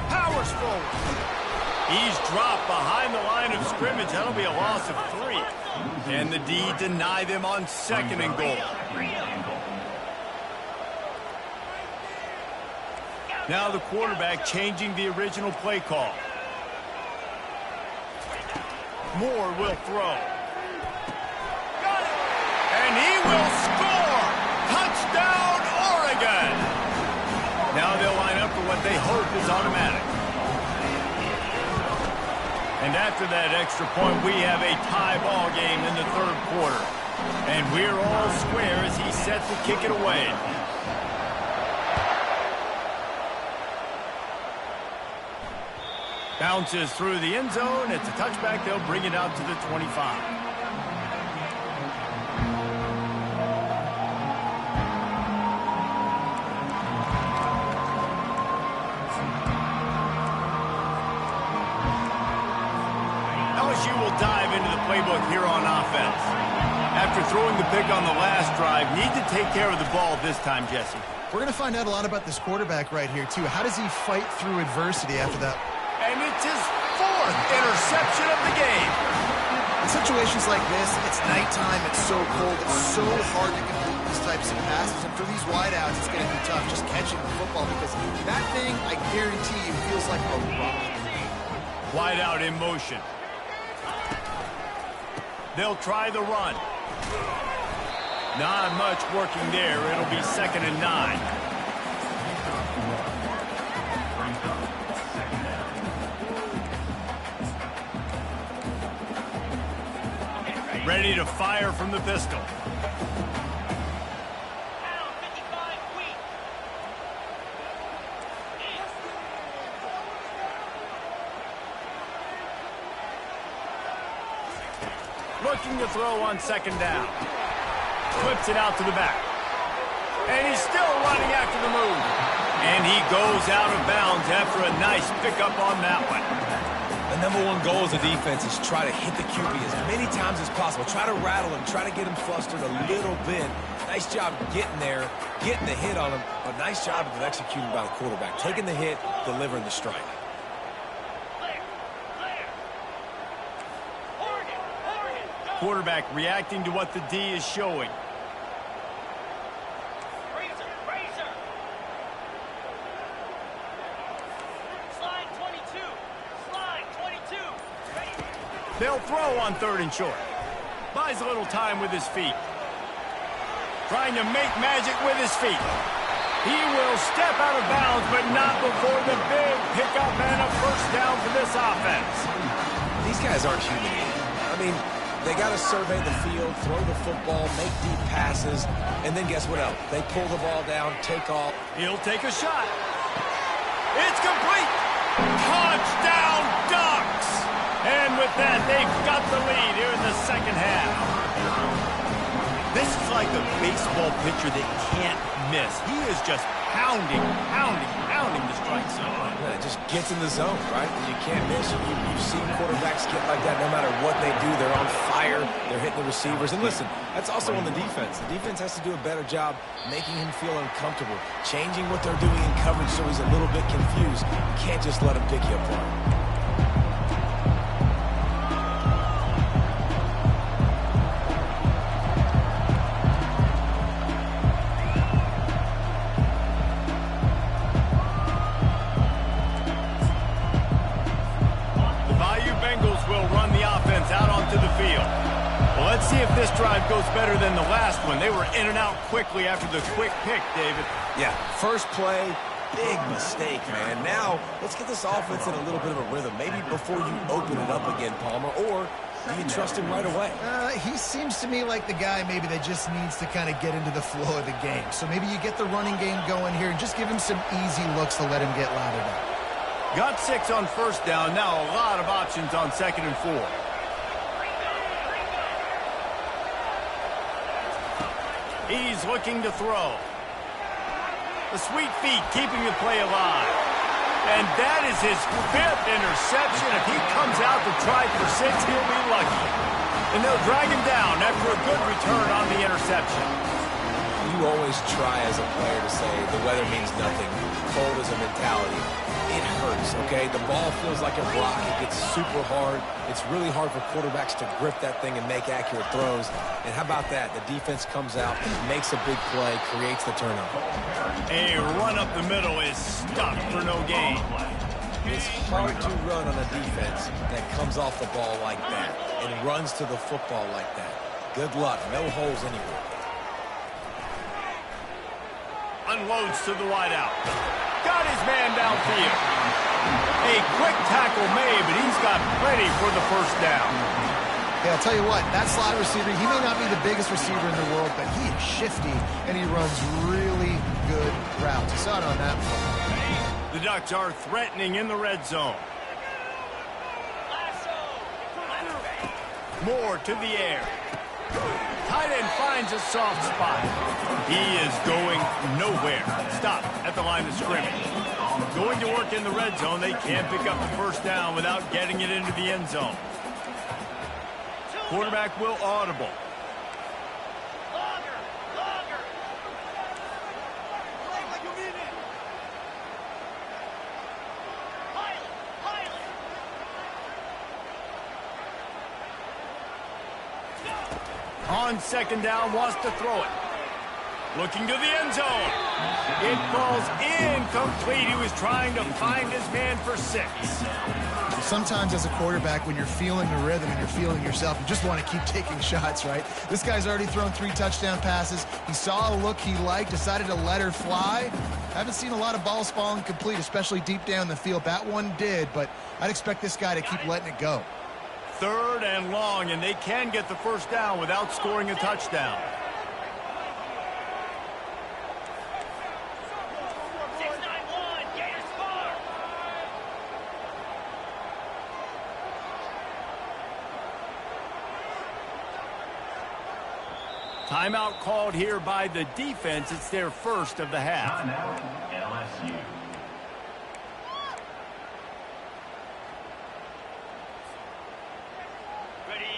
Powers forward. He's dropped behind the line of scrimmage. That'll be a loss of 3. And the D deny them on second and goal. Now the quarterback changing the original play call. Moore will throw. And he will score! Touchdown, Oregon! Now they'll line up for what they hope is automatic. And after that extra point, we have a tie ball game in the third quarter. And we're all square as he sets to kick it away. Bounces through the end zone. It's a touchback. They'll bring it out to the 25. LSU will dive into the playbook here on offense. After throwing the pick on the last drive, need to take care of the ball this time, Jesse. We're going to find out a lot about this quarterback right here, too. How does he fight through adversity after that? And it's his 4th interception of the game. In situations like this, it's nighttime, it's so cold, it's so hard to complete these types of passes. And for these wideouts, it's going to be tough just catching the football because that thing, I guarantee you, feels like a rock. Wideout in motion. They'll try the run. Not much working there. It'll be 2nd and 9. Ready to fire from the pistol. Looking to throw on 2nd down. Flips it out to the back. And he's still running after the move. And he goes out of bounds after a nice pickup on that one. The number one goal as a defense is try to hit the QB as many times as possible. Try to rattle him. Try to get him flustered a little bit. Nice job getting there, getting the hit on him. But nice job of executing by the quarterback. Taking the hit, delivering the strike. Quarterback reacting to what the D is showing. They'll throw on 3rd and short. Buys a little time with his feet. Trying to make magic with his feet. He will step out of bounds, but not before the big pickup and a 1st down for this offense. These guys aren't human. I mean, they got to survey the field, throw the football, make deep passes, and then guess what else? They pull the ball down, take off. He'll take a shot. It's complete. Touchdown, Ducks! And with that, they've got the lead here in the 2nd half. This is like a baseball pitcher that can't miss. He is just pounding the strike zone. Yeah, it just gets in the zone, right? You can't miss. You've seen quarterbacks get like that no matter what they do. They're on fire. They're hitting the receivers. And listen, that's also on the defense. The defense has to do a better job making him feel uncomfortable, changing what they're doing in coverage so he's a little bit confused. You can't just let him pick you apart. Let's see if this drive goes better than the last one. They were in and out quickly after the quick pick, David. Yeah, first play, big mistake, man. Now, let's get this offense in a little bit of a rhythm. Maybe before you open it up again, Palmer, or do you trust him right away? He seems to me like the guy maybe that just needs to kind of get into the flow of the game. So maybe you get the running game going here and just give him some easy looks to let him get lathered up. Got 6 on 1st down. Now a lot of options on 2nd and 4. He's looking to throw. The sweet feet keeping the play alive. And that is his 5th interception. If he comes out to try for 6, he'll be lucky. And they'll drag him down after a good return on the interception. You always try as a player to say the weather means nothing. Cold is a mentality. It hurts, okay? The ball feels like a rock. It gets super hard. It's really hard for quarterbacks to grip that thing and make accurate throws. And how about that? The defense comes out, makes a big play, creates the turnover. A run up the middle is stuffed for no gain. It's hard to run on a defense that comes off the ball like that and runs to the football like that. Good luck. No holes anywhere. Unloads to the wideout. Got his man downfield. A quick tackle made, but he's got plenty for the 1st down. Yeah, I'll tell you what, that slot receiver, he may not be the biggest receiver in the world, but he is shifty, and he runs really good routes. You saw it on that play. The Ducks are threatening in the red zone. Moore to the air. Tight end finds a soft spot. He is going nowhere. Stop at the line of scrimmage. Going to work in the red zone. They can't pick up the 1st down without getting it into the end zone. Quarterback will audible. On 2nd down, wants to throw it. Looking to the end zone. It falls incomplete. He was trying to find his man for 6. Sometimes as a quarterback, when you're feeling the rhythm and you're feeling yourself, you just want to keep taking shots, right? This guy's already thrown 3 touchdown passes. He saw a look he liked, decided to let her fly. Haven't seen a lot of balls falling complete, especially deep down the field. That one did, but I'd expect this guy to keep letting it go. 3rd and long, and they can get the first down without scoring a touchdown. Timeout called here by the defense. It's their first of the half. Timeout, LSU.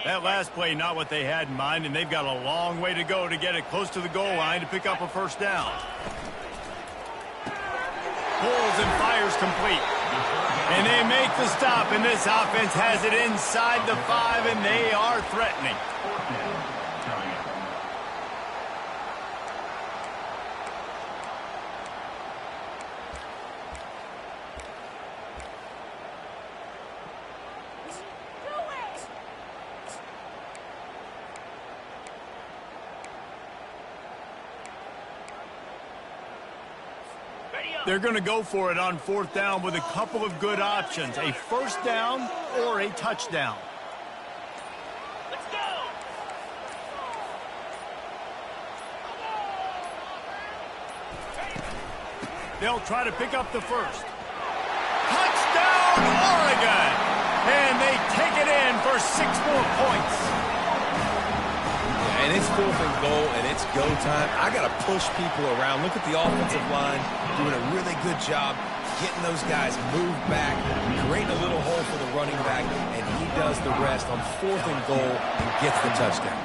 That last play, not what they had in mind, and they've got a long way to go to get it close to the goal line to pick up a first down. Pulls and fires complete. And they make the stop, and this offense has it inside the 5, and they are threatening. They're going to go for it on 4th down with a couple of good options, a first down or a touchdown. Let's go! They'll try to pick up the first. Touchdown, Oregon! And they take it in for 6 more points. And it's 4th and goal, and it's go time. I got to push people around. Look at the offensive line doing a really good job getting those guys moved back, creating a little hole for the running back, and he does the rest on 4th and goal and gets the touchdown.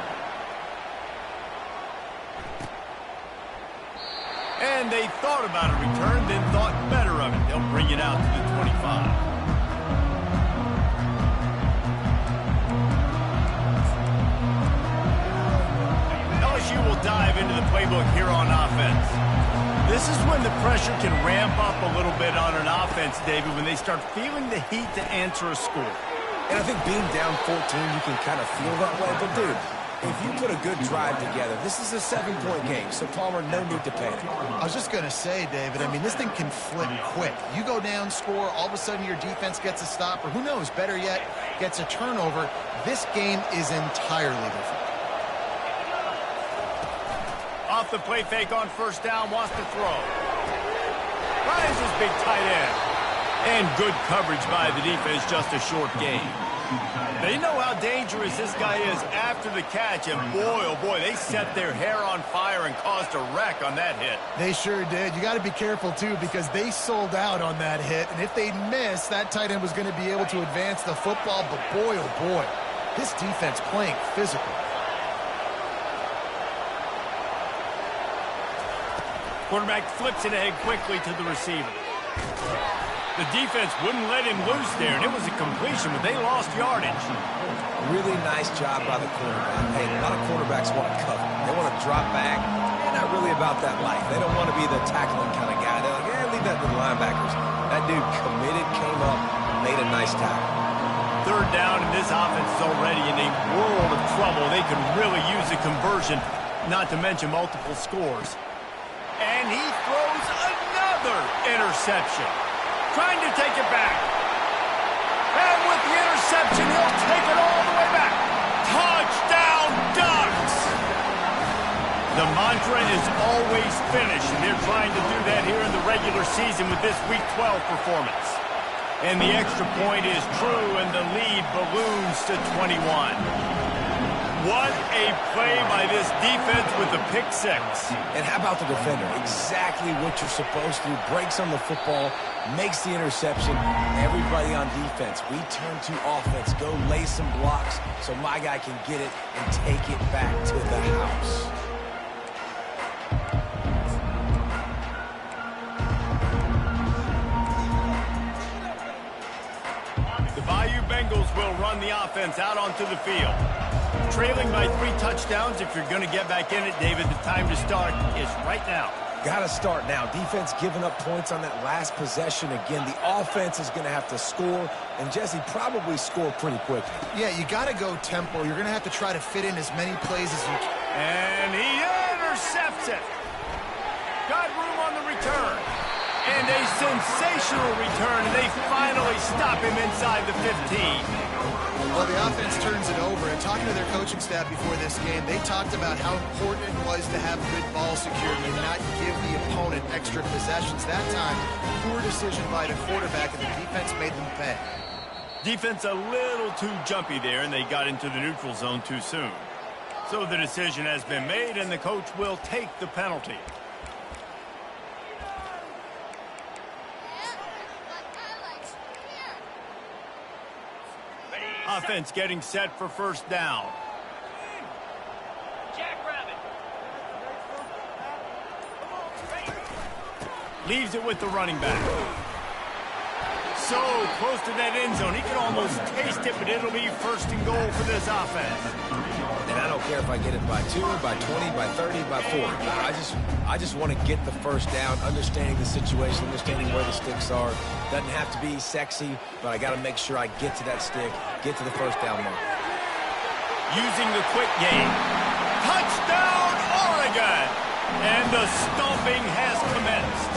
And they thought about a return, then thought better of it. They'll bring it out to the 25. LSU will dive into the playbook here on offense. This is when the pressure can ramp up a little bit on an offense, David, when they start feeling the heat to answer a score. And I think being down 14, you can kind of feel that way. But, dude, if you put a good drive together, this is a 7-point game, so Palmer, no need to panic. I was just going to say, David, I mean, this thing can flip quick. You go down, score, all of a sudden your defense gets a stop, or who knows, better yet, gets a turnover. This game is entirely different. Off the play fake on 1st down, wants to throw. Finds his big tight end. And good coverage by the defense, just a short gain. They know how dangerous this guy is after the catch, and boy, oh boy, they set their hair on fire and caused a wreck on that hit. They sure did. You got to be careful, too, because they sold out on that hit, and if they'd missed, that tight end was going to be able to advance the football, but boy, oh boy, this defense playing physical. Quarterback flips it ahead quickly to the receiver. The defense wouldn't let him loose there, and it was a completion, but they lost yardage. Really nice job by the quarterback. Hey, a lot of quarterbacks want to cover. They want to drop back. They're not really about that life. They don't want to be the tackling kind of guy. They're like, leave that to the linebackers. That dude committed, came up, made a nice tackle. 3rd down, and this offense is already in a world of trouble. They could really use a conversion, not to mention multiple scores. And he throws another interception. Trying to take it back. And with the interception, he'll take it all the way back. Touchdown, Ducks! The mantra is always finish, and they're trying to do that here in the regular season with this Week 12 performance. And the extra point is true, and the lead balloons to 21. What a play by this defense with the pick 6. And how about the defender? Exactly what you're supposed to. Breaks on the football, makes the interception. Everybody on defense, we turn to offense. Go lay some blocks so my guy can get it and take it back to the house. The Bayou Bengals will run the offense out onto the field. Trailing by 3 touchdowns. If you're going to get back in it, David, the time to start is right now. Got to start now. Defense giving up points on that last possession. Again, the offense is going to have to score, and Jesse probably score pretty quickly. Yeah, you got to go tempo. You're going to have to try to fit in as many plays as you can. And he intercepts it. Got room on the return. And a sensational return, and they finally stop him inside the 15. Well, the offense turns it over, and talking to their coaching staff before this game, they talked about how important it was to have good ball security and not give the opponent extra possessions. That time, poor decision by the quarterback, and the defense made them pay. Defense a little too jumpy there, and they got into the neutral zone too soon. So the decision has been made, and the coach will take the penalty. Offense getting set for first down. Leaves it with the running back. So close to that end zone. He can almost taste it, but it'll be first and goal for this offense. And I don't care if I get it by 2, by 20, by 30, by 40. I just want to get the first down, understanding the situation, understanding where the sticks are. Doesn't have to be sexy, but I got to make sure I get to that stick, get to the first down mark. Using the quick game. Touchdown, Oregon! And the stomping has commenced.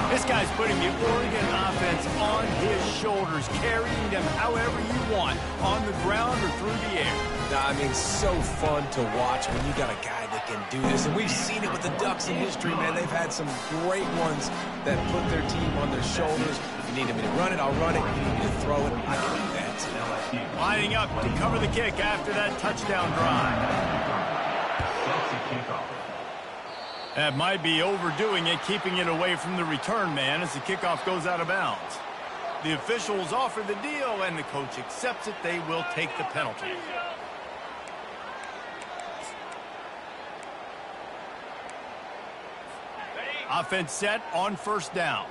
This guy's putting the Oregon offense on his shoulders, carrying them however you want, on the ground or through the air. I mean, so fun to watch when you got a guy that can do this. And we've seen it with the Ducks in history, man. They've had some great ones that put their team on their shoulders. If you need me to run it, I'll run it. If you need me to throw it, I can do that. Lining up to cover the kick after that touchdown drive. That might be overdoing it, keeping it away from the return man as the kickoff goes out of bounds. The officials offer the deal, and the coach accepts it. They will take the penalty. Offense set on first down.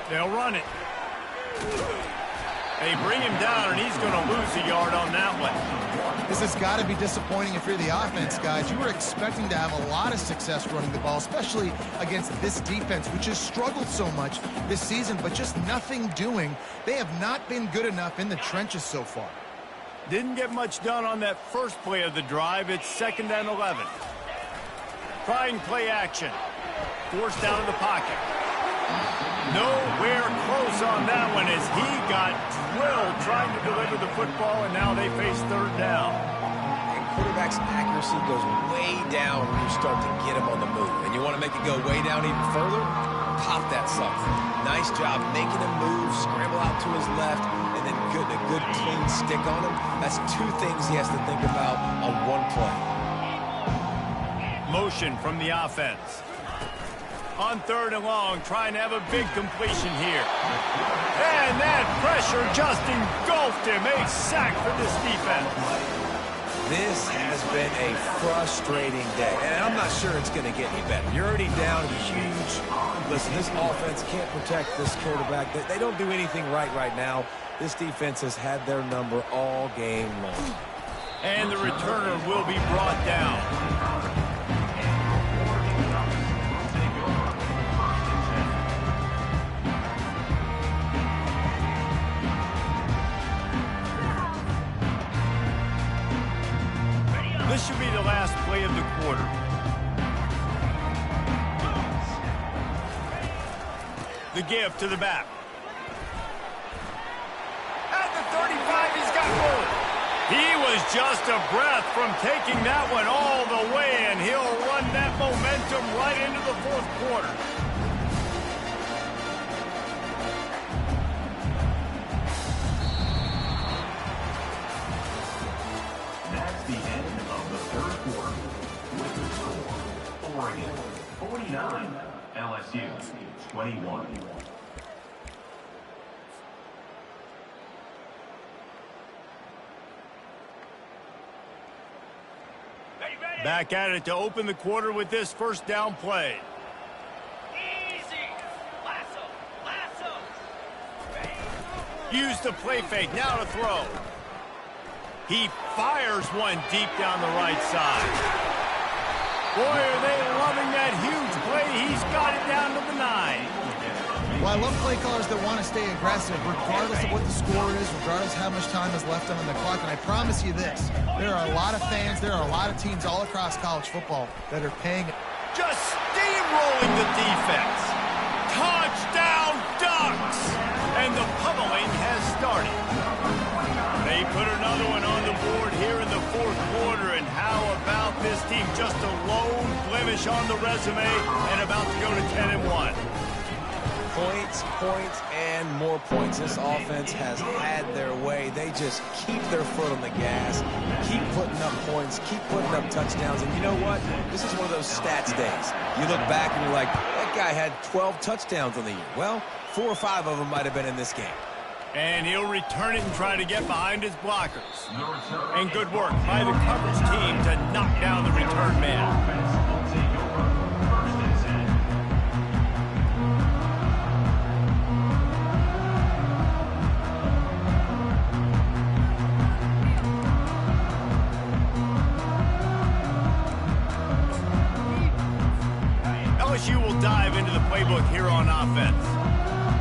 They'll run it. They bring him down, and he's going to lose a yard on that one. This has got to be disappointing if you're the offense, guys. You were expecting to have a lot of success running the ball, especially against this defense, which has struggled so much this season, but just nothing doing. They have not been good enough in the trenches so far. Didn't get much done on that first play of the drive. It's 2nd and 11. Trying play action. Forced out of the pocket. Nowhere close on that one as he got drilled trying to deliver the football, and now they face third down. And quarterback's accuracy goes way down when you start to get him on the move. And you want to make it go way down even further? Pop that sucker. Nice job making him move, scramble out to his left, and then a good clean stick on him. That's 2 things he has to think about on one play. Motion from the offense. On 3rd and long, trying to have a big completion here. And that pressure just engulfed him. A sack for this defense. This has been a frustrating day, and I'm not sure it's going to get any better. You're already down huge. Listen, this offense can't protect this quarterback. They don't do anything right now. This defense has had their number all game long. And the returner will be brought down. This should be the last play of the quarter. The give to the back. At the 35, he's got room. He was just a breath from taking that one all the way, and he'll run that momentum right into the 4th quarter. That's the end of the 3rd quarter. With the score, Oregon 49, LSU 21. Back at it to open the quarter with this first down play. Use the play fake, now to throw. He fires one deep down the right side. Boy, are they loving that huge play. He's got it down to the 9. Well, I love play callers that want to stay aggressive, regardless of what the score is, regardless of how much time is left on the clock. And I promise you this, there are a lot of fans, there are a lot of teams all across college football that are paying. Just steamrolling the defense. Touchdown Ducks! And the pummeling has started. They put another one on the board here in the fourth quarter. And how about this team? Just a lone blemish on the resume and about to go to 10-1. Points, points, and more points. This offense has had their way. They just keep their foot on the gas, keep putting up points, keep putting up touchdowns. And you know what? This is one of those stats days. You look back and you're like, that guy had 12 touchdowns on the year. Well, 4 or 5 of them might have been in this game. And he'll return it and try to get behind his blockers. And good work by the coverage team to knock down the return man. LSU will dive into the playbook here on offense.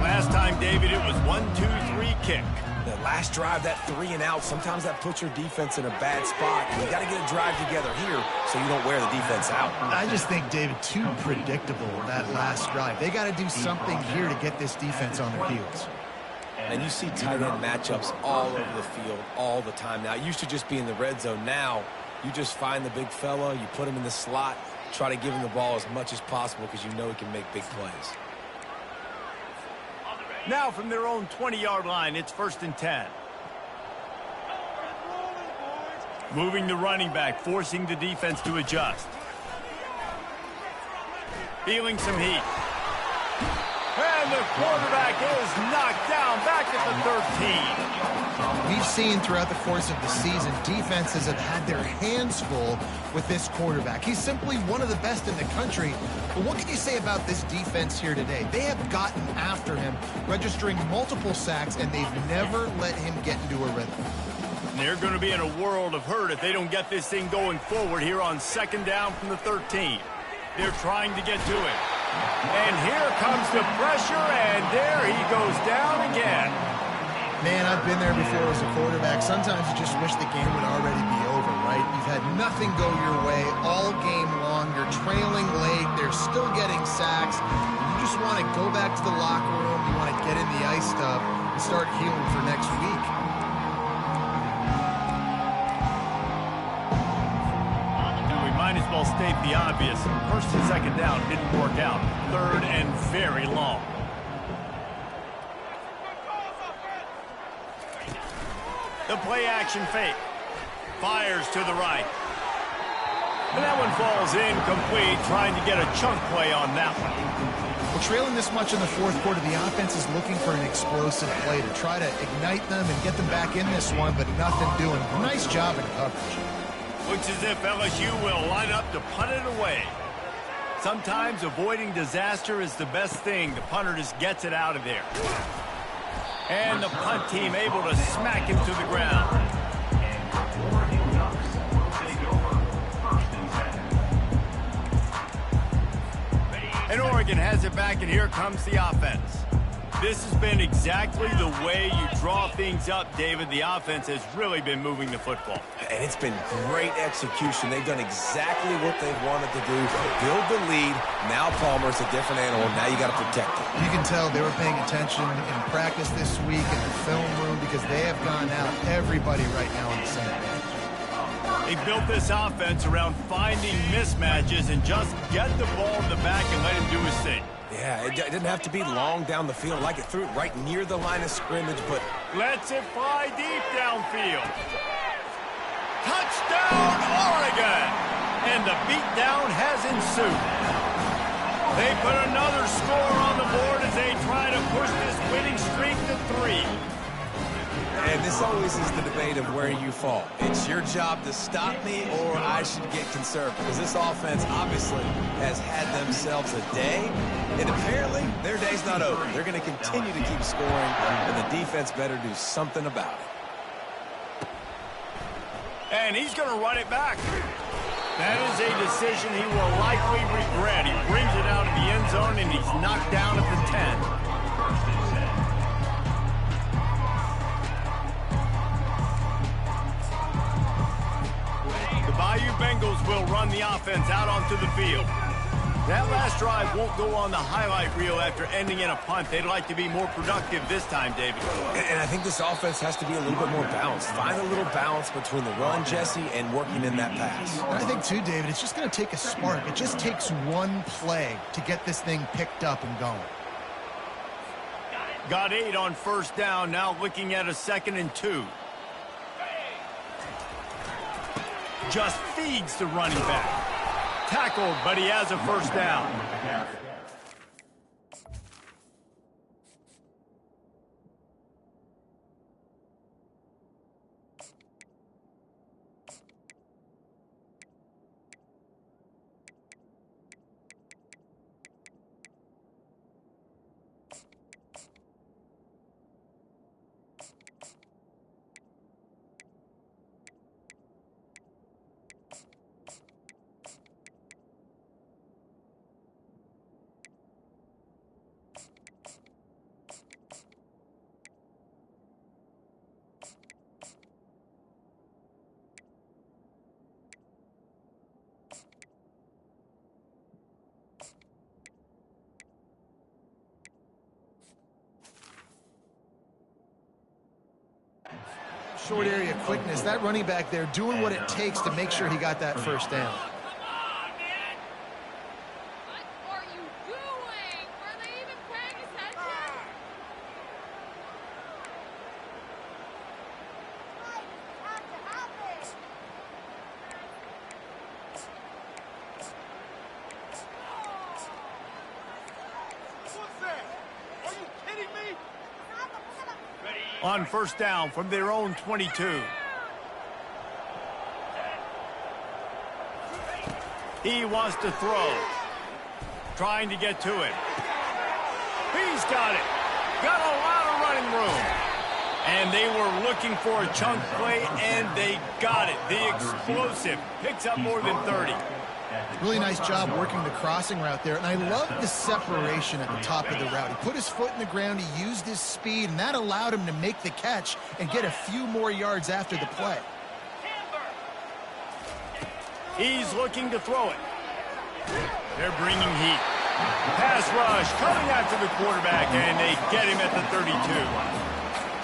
Last time, David, it was 1-2-3 kick. The last drive, that 3 and out, sometimes that puts your defense in a bad spot. You got to get a drive together here so you don't wear the defense out. I just think, David, too predictable that last drive. They got to do something here to get this defense on their heels. And you see tight end matchups all over the field all the time now. It used to just be in the red zone. Now you just find the big fella, you put him in the slot, try to give him the ball as much as possible because you know he can make big plays. Now from their own 20-yard line, it's 1st and 10. Moving the running back, forcing the defense to adjust. Feeling some heat. And the quarterback is knocked down back at the 13. We've seen throughout the course of the season, defenses have had their hands full with this quarterback. He's simply one of the best in the country. But what can you say about this defense here today? They have gotten after him, registering multiple sacks, and they've never let him get into a rhythm. They're going to be in a world of hurt if they don't get this thing going forward here on 2nd down from the 13. They're trying to get to it. And here comes the pressure, and there he goes down again. Man, I've been there before as a quarterback. Sometimes you just wish the game would already be over, right? You've had nothing go your way all game long. You're trailing late. They're still getting sacks. You just want to go back to the locker room. You want to get in the ice tub and start healing for next week. Might as well state the obvious. 1st and 2nd down didn't work out. 3rd and very long. The play action fake. Fires to the right. And that one falls incomplete, trying to get a chunk play on that one. Well, trailing this much in the fourth quarter, the offense is looking for an explosive play to try to ignite them and get them back in this one, but nothing doing. Nice job in coverage. Looks as if LSU will line up to punt it away. Sometimes avoiding disaster is the best thing. The punter just gets it out of there. And the punt team able to smack him to the ground. And Oregon has it back, and here comes the offense. This has been exactly the way you draw things up, David. The offense has really been moving the football. And it's been great execution. They've done exactly what they've wanted to do. Build the lead. Now Palmer's a different animal. Now you got to protect him. You can tell they were paying attention in practice this week in the film room because they have gone out everybody right now on the same page. They built this offense around finding mismatches and just get the ball in the back and let him do his thing. Yeah, it didn't have to be long down the field. Like it threw it right near the line of scrimmage, but lets it fly deep downfield. Touchdown, Oregon! And the beatdown has ensued. They put another score on the board as they try to push this winning streak to 3. And this always is the debate of where you fall. It's your job to stop me, or I should get conservative. Because this offense obviously has had themselves a day, and apparently their day's not over. They're going to continue to keep scoring, and the defense better do something about it. And he's going to run it back. That is a decision he will likely regret. He brings it out of the end zone, and he's knocked down at the 10. The Bayou Bengals will run the offense out onto the field. That last drive won't go on the highlight reel after ending in a punt. They'd like to be more productive this time, David. And I think this offense has to be a little bit more balanced. Find a little balance between the run, Jesse, and working in that pass. And I think, too, David, it's just going to take a spark. It just takes one play to get this thing picked up and going. Got 8 on first down, now looking at a 2nd and 2. Just feeds the running back. Tackled, but he has a first down. Short area quickness. That running back there doing what it takes to make sure he got that first down. What are you doing? Were they even paying attention? What's that? Are you kidding me? On first down from their own 22. He wants to throw. Trying to get to it. He's got it. Got a lot of running room. And they were looking for a chunk play, and they got it. The explosive picks up more than 30. Really nice job working the crossing route there. And I love the separation at the top of the route. He put his foot in the ground, he used his speed, and that allowed him to make the catch and get a few more yards after the play. He's looking to throw it. They're bringing heat. Pass rush coming after the quarterback, and they get him at the 32.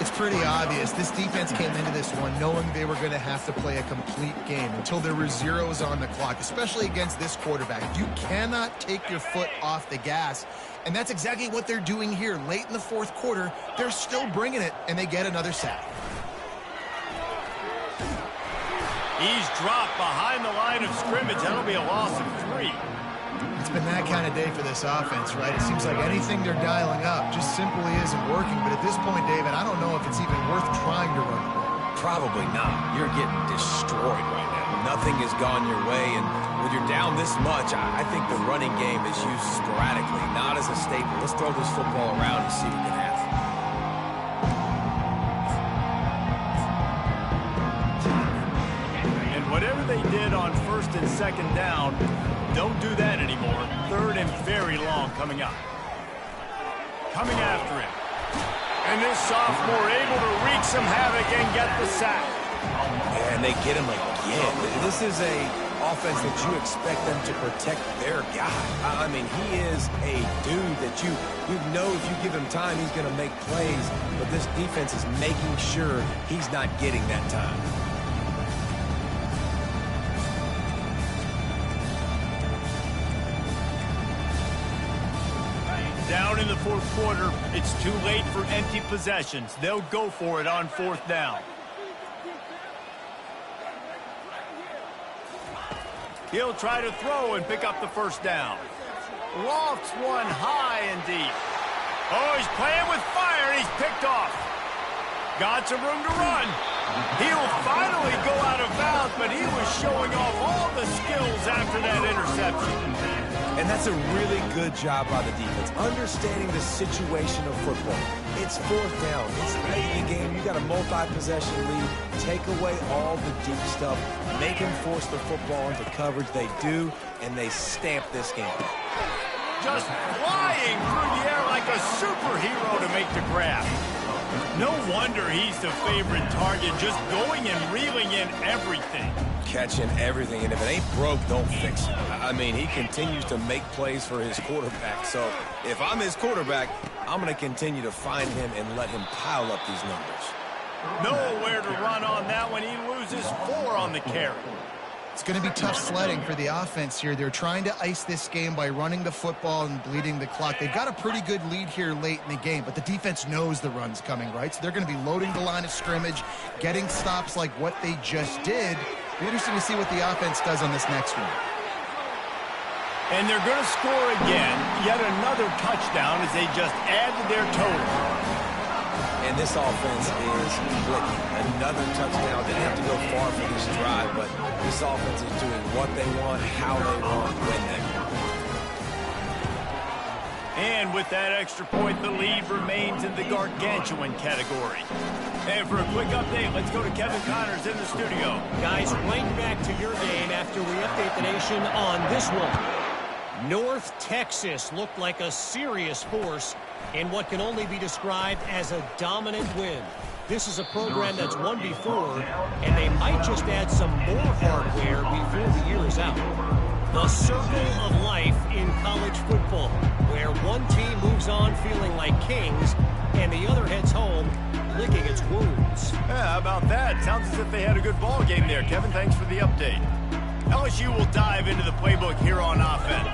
It's pretty obvious. This defense came into this one knowing they were going to have to play a complete game until there were zeros on the clock, especially against this quarterback. You cannot take your foot off the gas, and that's exactly what they're doing here. Late in the fourth quarter, they're still bringing it, and they get another sack. He's dropped behind the line of scrimmage. That'll be a loss of 3. It's been that kind of day for this offense, right? It seems like anything they're dialing up just simply isn't working. But at this point, David, I don't know if it's even worth trying to run the ball. Probably not. You're getting destroyed right now. Nothing has gone your way, and when you're down this much, I think the running game is used sporadically, not as a staple. Let's throw this football around and see what can happen. And whatever they did on first and second down, don't do that anymore. Third and very long coming up. Coming after him. And this sophomore able to wreak some havoc and get the sack. And they get him again. This is a offense that you expect them to protect their guy. I mean, he is a dude that you know if you give him time, he's going to make plays. But this defense is making sure he's not getting that time. Down in the fourth quarter, it's too late for empty possessions. They'll go for it on fourth down. He'll try to throw and pick up the first down. Lofts one high and deep. Oh, he's playing with fire, and he's picked off. Got some room to run. He'll finally go out of bounds, but he was showing off all the skills after that interception. And that's a really good job by the defense, understanding the situation of football. It's fourth down. It's late in the game. You got a multi-possession lead. Take away all the deep stuff. Make them force the football into coverage. They do, and they stamp this game. Just flying through the air like a superhero to make the grab. No wonder he's the favorite target, just going and reeling in everything. Catching everything, and if it ain't broke, don't fix it. I mean, he continues to make plays for his quarterback, so if I'm his quarterback, I'm going to continue to find him and let him pile up these numbers. Nowhere to run on that one. He loses 4 on the carry. It's going to be tough sledding for the offense here. They're trying to ice this game by running the football and bleeding the clock. They've got a pretty good lead here late in the game, but the defense knows the run's coming, right? So they're going to be loading the line of scrimmage, getting stops like what they just did. It'll be interesting to see what the offense does on this next one. And they're going to score again, yet another touchdown as they just add to their total. And this offense is clicking. Another touchdown. Didn't have to go far for this drive, but this offense is doing what they want, how they want, when they want. And with that extra point, the lead remains in the gargantuan category. And for a quick update, let's go to Kevin Connors in the studio. Guys, right back to your game after we update the nation on this one. North Texas looked like a serious force in what can only be described as a dominant win. This is a program that's won before, and they might just add some more hardware before the year is out. The circle of life in college football, where one team moves on feeling like kings, and the other heads home licking its wounds. Yeah, how about that? Sounds as if they had a good ball game there. Kevin, thanks for the update. LSU will dive into the playbook here on offense.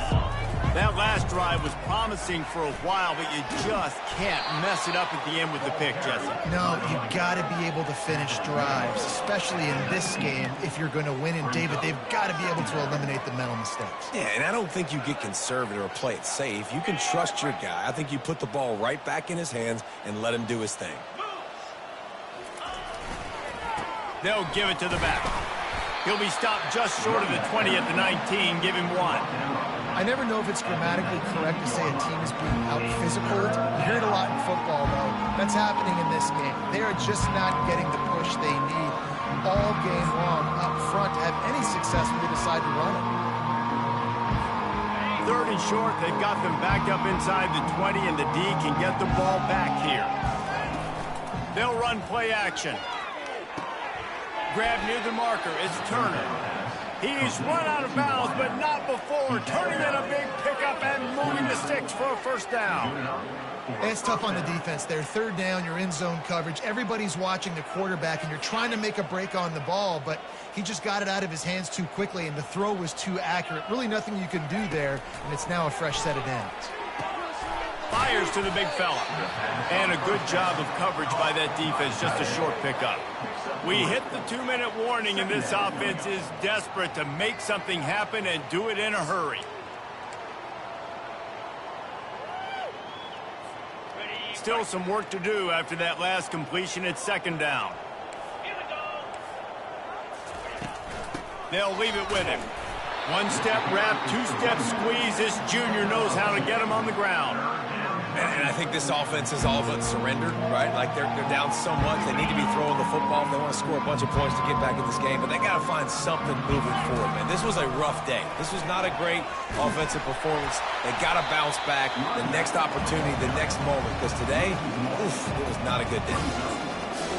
That last drive was promising for a while, but you just can't mess it up at the end with the pick, Jesse. No, you got to be able to finish drives, especially in this game if you're going to win. And, David, they've got to be able to eliminate the mental mistakes. Yeah, and I don't think you get conservative or play it safe. You can trust your guy. I think you put the ball right back in his hands and let him do his thing. They'll give it to the back. He'll be stopped just short of the 20 at the 19. Give him 1. I never know if it's grammatically correct to say a team is being out-physicaled. You hear it a lot in football, though. That's happening in this game. They are just not getting the push they need all game long up front to have any success when they decide to run it. 3rd and short, they've got them backed up inside the 20, and the D can get the ball back here. They'll run play action. Grab near the marker. It's Turner. He's run out of bounds, but not before turning in a big pickup and moving the sticks for a first down. It's tough on the defense there. 3rd down, you're in zone coverage. Everybody's watching the quarterback, and you're trying to make a break on the ball, but he just got it out of his hands too quickly, and the throw was too accurate. Really nothing you can do there, and it's now a fresh set of downs. Fires to the big fella. And a good job of coverage by that defense, just a short pickup. We hit the 2-minute warning, and this offense is desperate to make something happen and do it in a hurry. Still some work to do after that last completion at 2nd down. They'll leave it with him. 1-step wrap, 2-step squeeze. This junior knows how to get him on the ground. And I think this offense is all but surrendered, right? Like they're down so much. They need to be throwing the football if they want to score a bunch of points to get back in this game. But they got to find something moving forward, man. This was a rough day. This was not a great offensive performance. They got to bounce back. The next opportunity, the next moment. Because today, it was not a good day.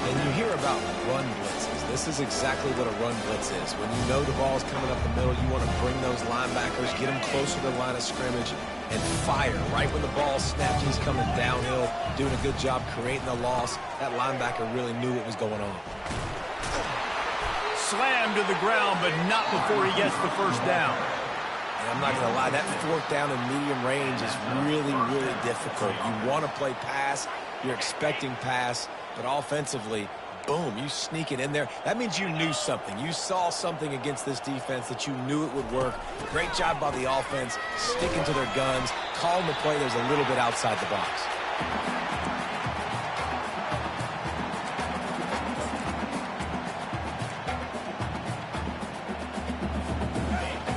And you hear about run blitzes. This is exactly what a run blitz is. When you know the ball is coming up the middle, you want to bring those linebackers, get them closer to the line of scrimmage, and fire. Right when the ball snapped, he's coming downhill, doing a good job creating the loss. That linebacker really knew what was going on. Slammed to the ground, but not before he gets the first down. And I'm not going to lie, that 4th down in medium range is really, really difficult. You want to play pass, you're expecting pass, but offensively, boom, you sneak it in there. That means you knew something. You saw something against this defense that you knew it would work. Great job by the offense, sticking to their guns, calling the play that was a little bit outside the box.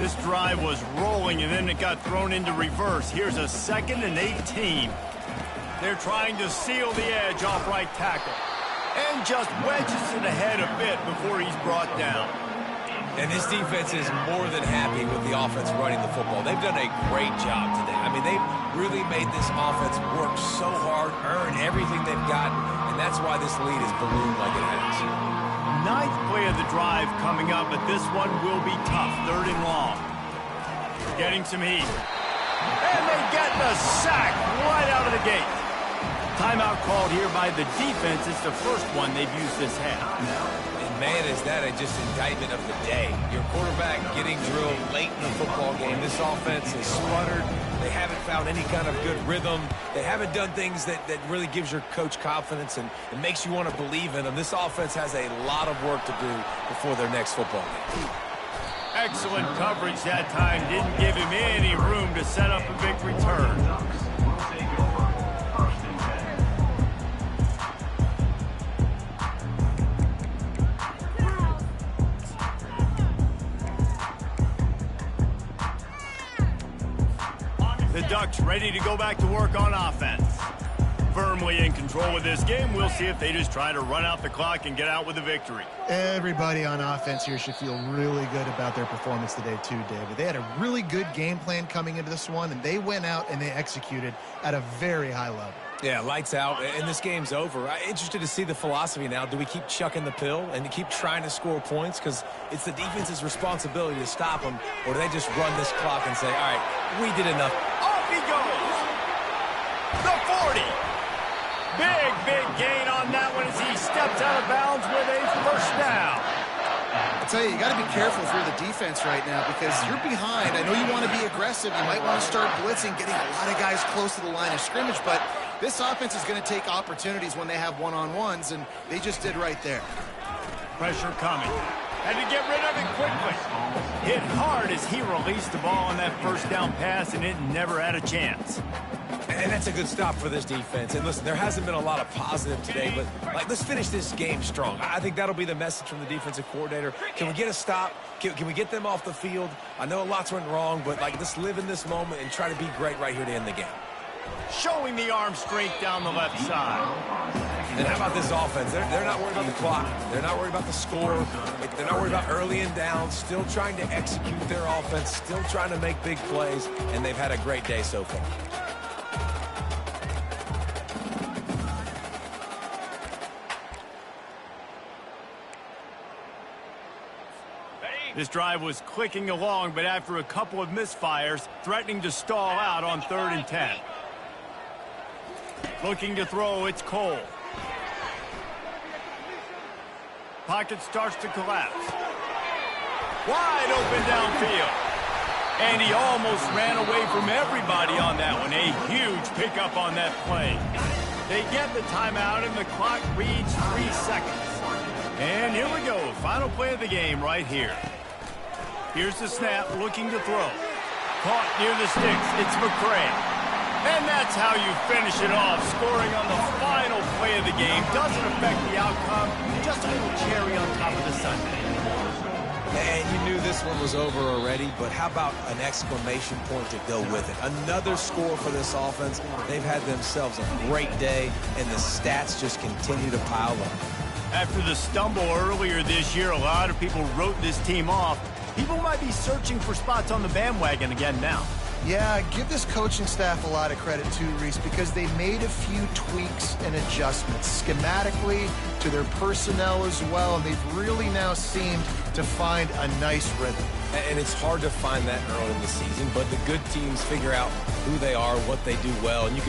This drive was rolling, and then it got thrown into reverse. Here's a 2nd and 18. They're trying to seal the edge off right tackle. And just wedges it ahead a bit before he's brought down. And this defense is more than happy with the offense running the football. They've done a great job today. I mean, they've really made this offense work so hard, earn everything they've got, and that's why this lead is ballooned like it has. 9th play of the drive coming up, but this one will be tough. 3rd and long. Getting some heat. And they get the sack right out of the gate. Timeout called here by the defense. It's the first one they've used this half. And man, is that just indictment of the day. Your quarterback getting drilled late in the football game. This offense is sputtered. They haven't found any kind of good rhythm. They haven't done things that really gives your coach confidence and it makes you want to believe in them. This offense has a lot of work to do before their next football game. Excellent coverage that time. Didn't give him any room to set up a big return. The Ducks ready to go back to work on offense. Firmly in control of this game. We'll see if they just try to run out the clock and get out with a victory. Everybody on offense here should feel really good about their performance today too, David. They had a really good game plan coming into this one, and they went out and they executed at a very high level. Yeah, lights out, and this game's over. I'm interested to see the philosophy now. Do we keep chucking the pill and keep trying to score points? Because it's the defense's responsibility to stop them, or do they just run this clock and say, all right, we did enough? Off he goes! The 40! Big gain on that one as he steps out of bounds with a first down. I tell you got to be careful if you're the defense right now because you're behind. I know you want to be aggressive. You might want to start blitzing, getting a lot of guys close to the line of scrimmage, but this offense is going to take opportunities when they have one-on-ones, and they just did right there. Pressure coming. Had to get rid of it quickly. Hit hard as he released the ball on that first down pass, and it never had a chance. And that's a good stop for this defense. And listen, there hasn't been a lot of positive today, but let's finish this game strong. I think that'll be the message from the defensive coordinator. Can we get a stop? Can we get them off the field? I know lots went wrong, but let's live in this moment and try to be great right here to end the game. Showing the arm strength down the left side. And how about this offense? They're not worried about the clock. They're not worried about the score. They're not worried about early and down. Still trying to execute their offense. Still trying to make big plays. And they've had a great day so far. This drive was clicking along, but after a couple of misfires, threatening to stall out on 3rd and 10. Looking to throw, it's Cole. Pocket starts to collapse. Wide open downfield. And he almost ran away from everybody on that one. A huge pickup on that play. They get the timeout, and the clock reads 3 seconds. And here we go. Final play of the game right here. Here's the snap, looking to throw. Caught near the sticks. It's McCray. And that's how you finish it off. Scoring on the final play of the game. Doesn't affect the outcome. Just a little cherry on top of the sundae. And you knew this one was over already, but how about an exclamation point to go with it? Another score for this offense. They've had themselves a great day, and the stats just continue to pile up. After the stumble earlier this year, a lot of people wrote this team off. People might be searching for spots on the bandwagon again now. Yeah, give this coaching staff a lot of credit too, Reese, because they made a few tweaks and adjustments schematically to their personnel as well, and they've really now seemed to find a nice rhythm. And it's hard to find that early in the season, but the good teams figure out who they are, what they do well, and you could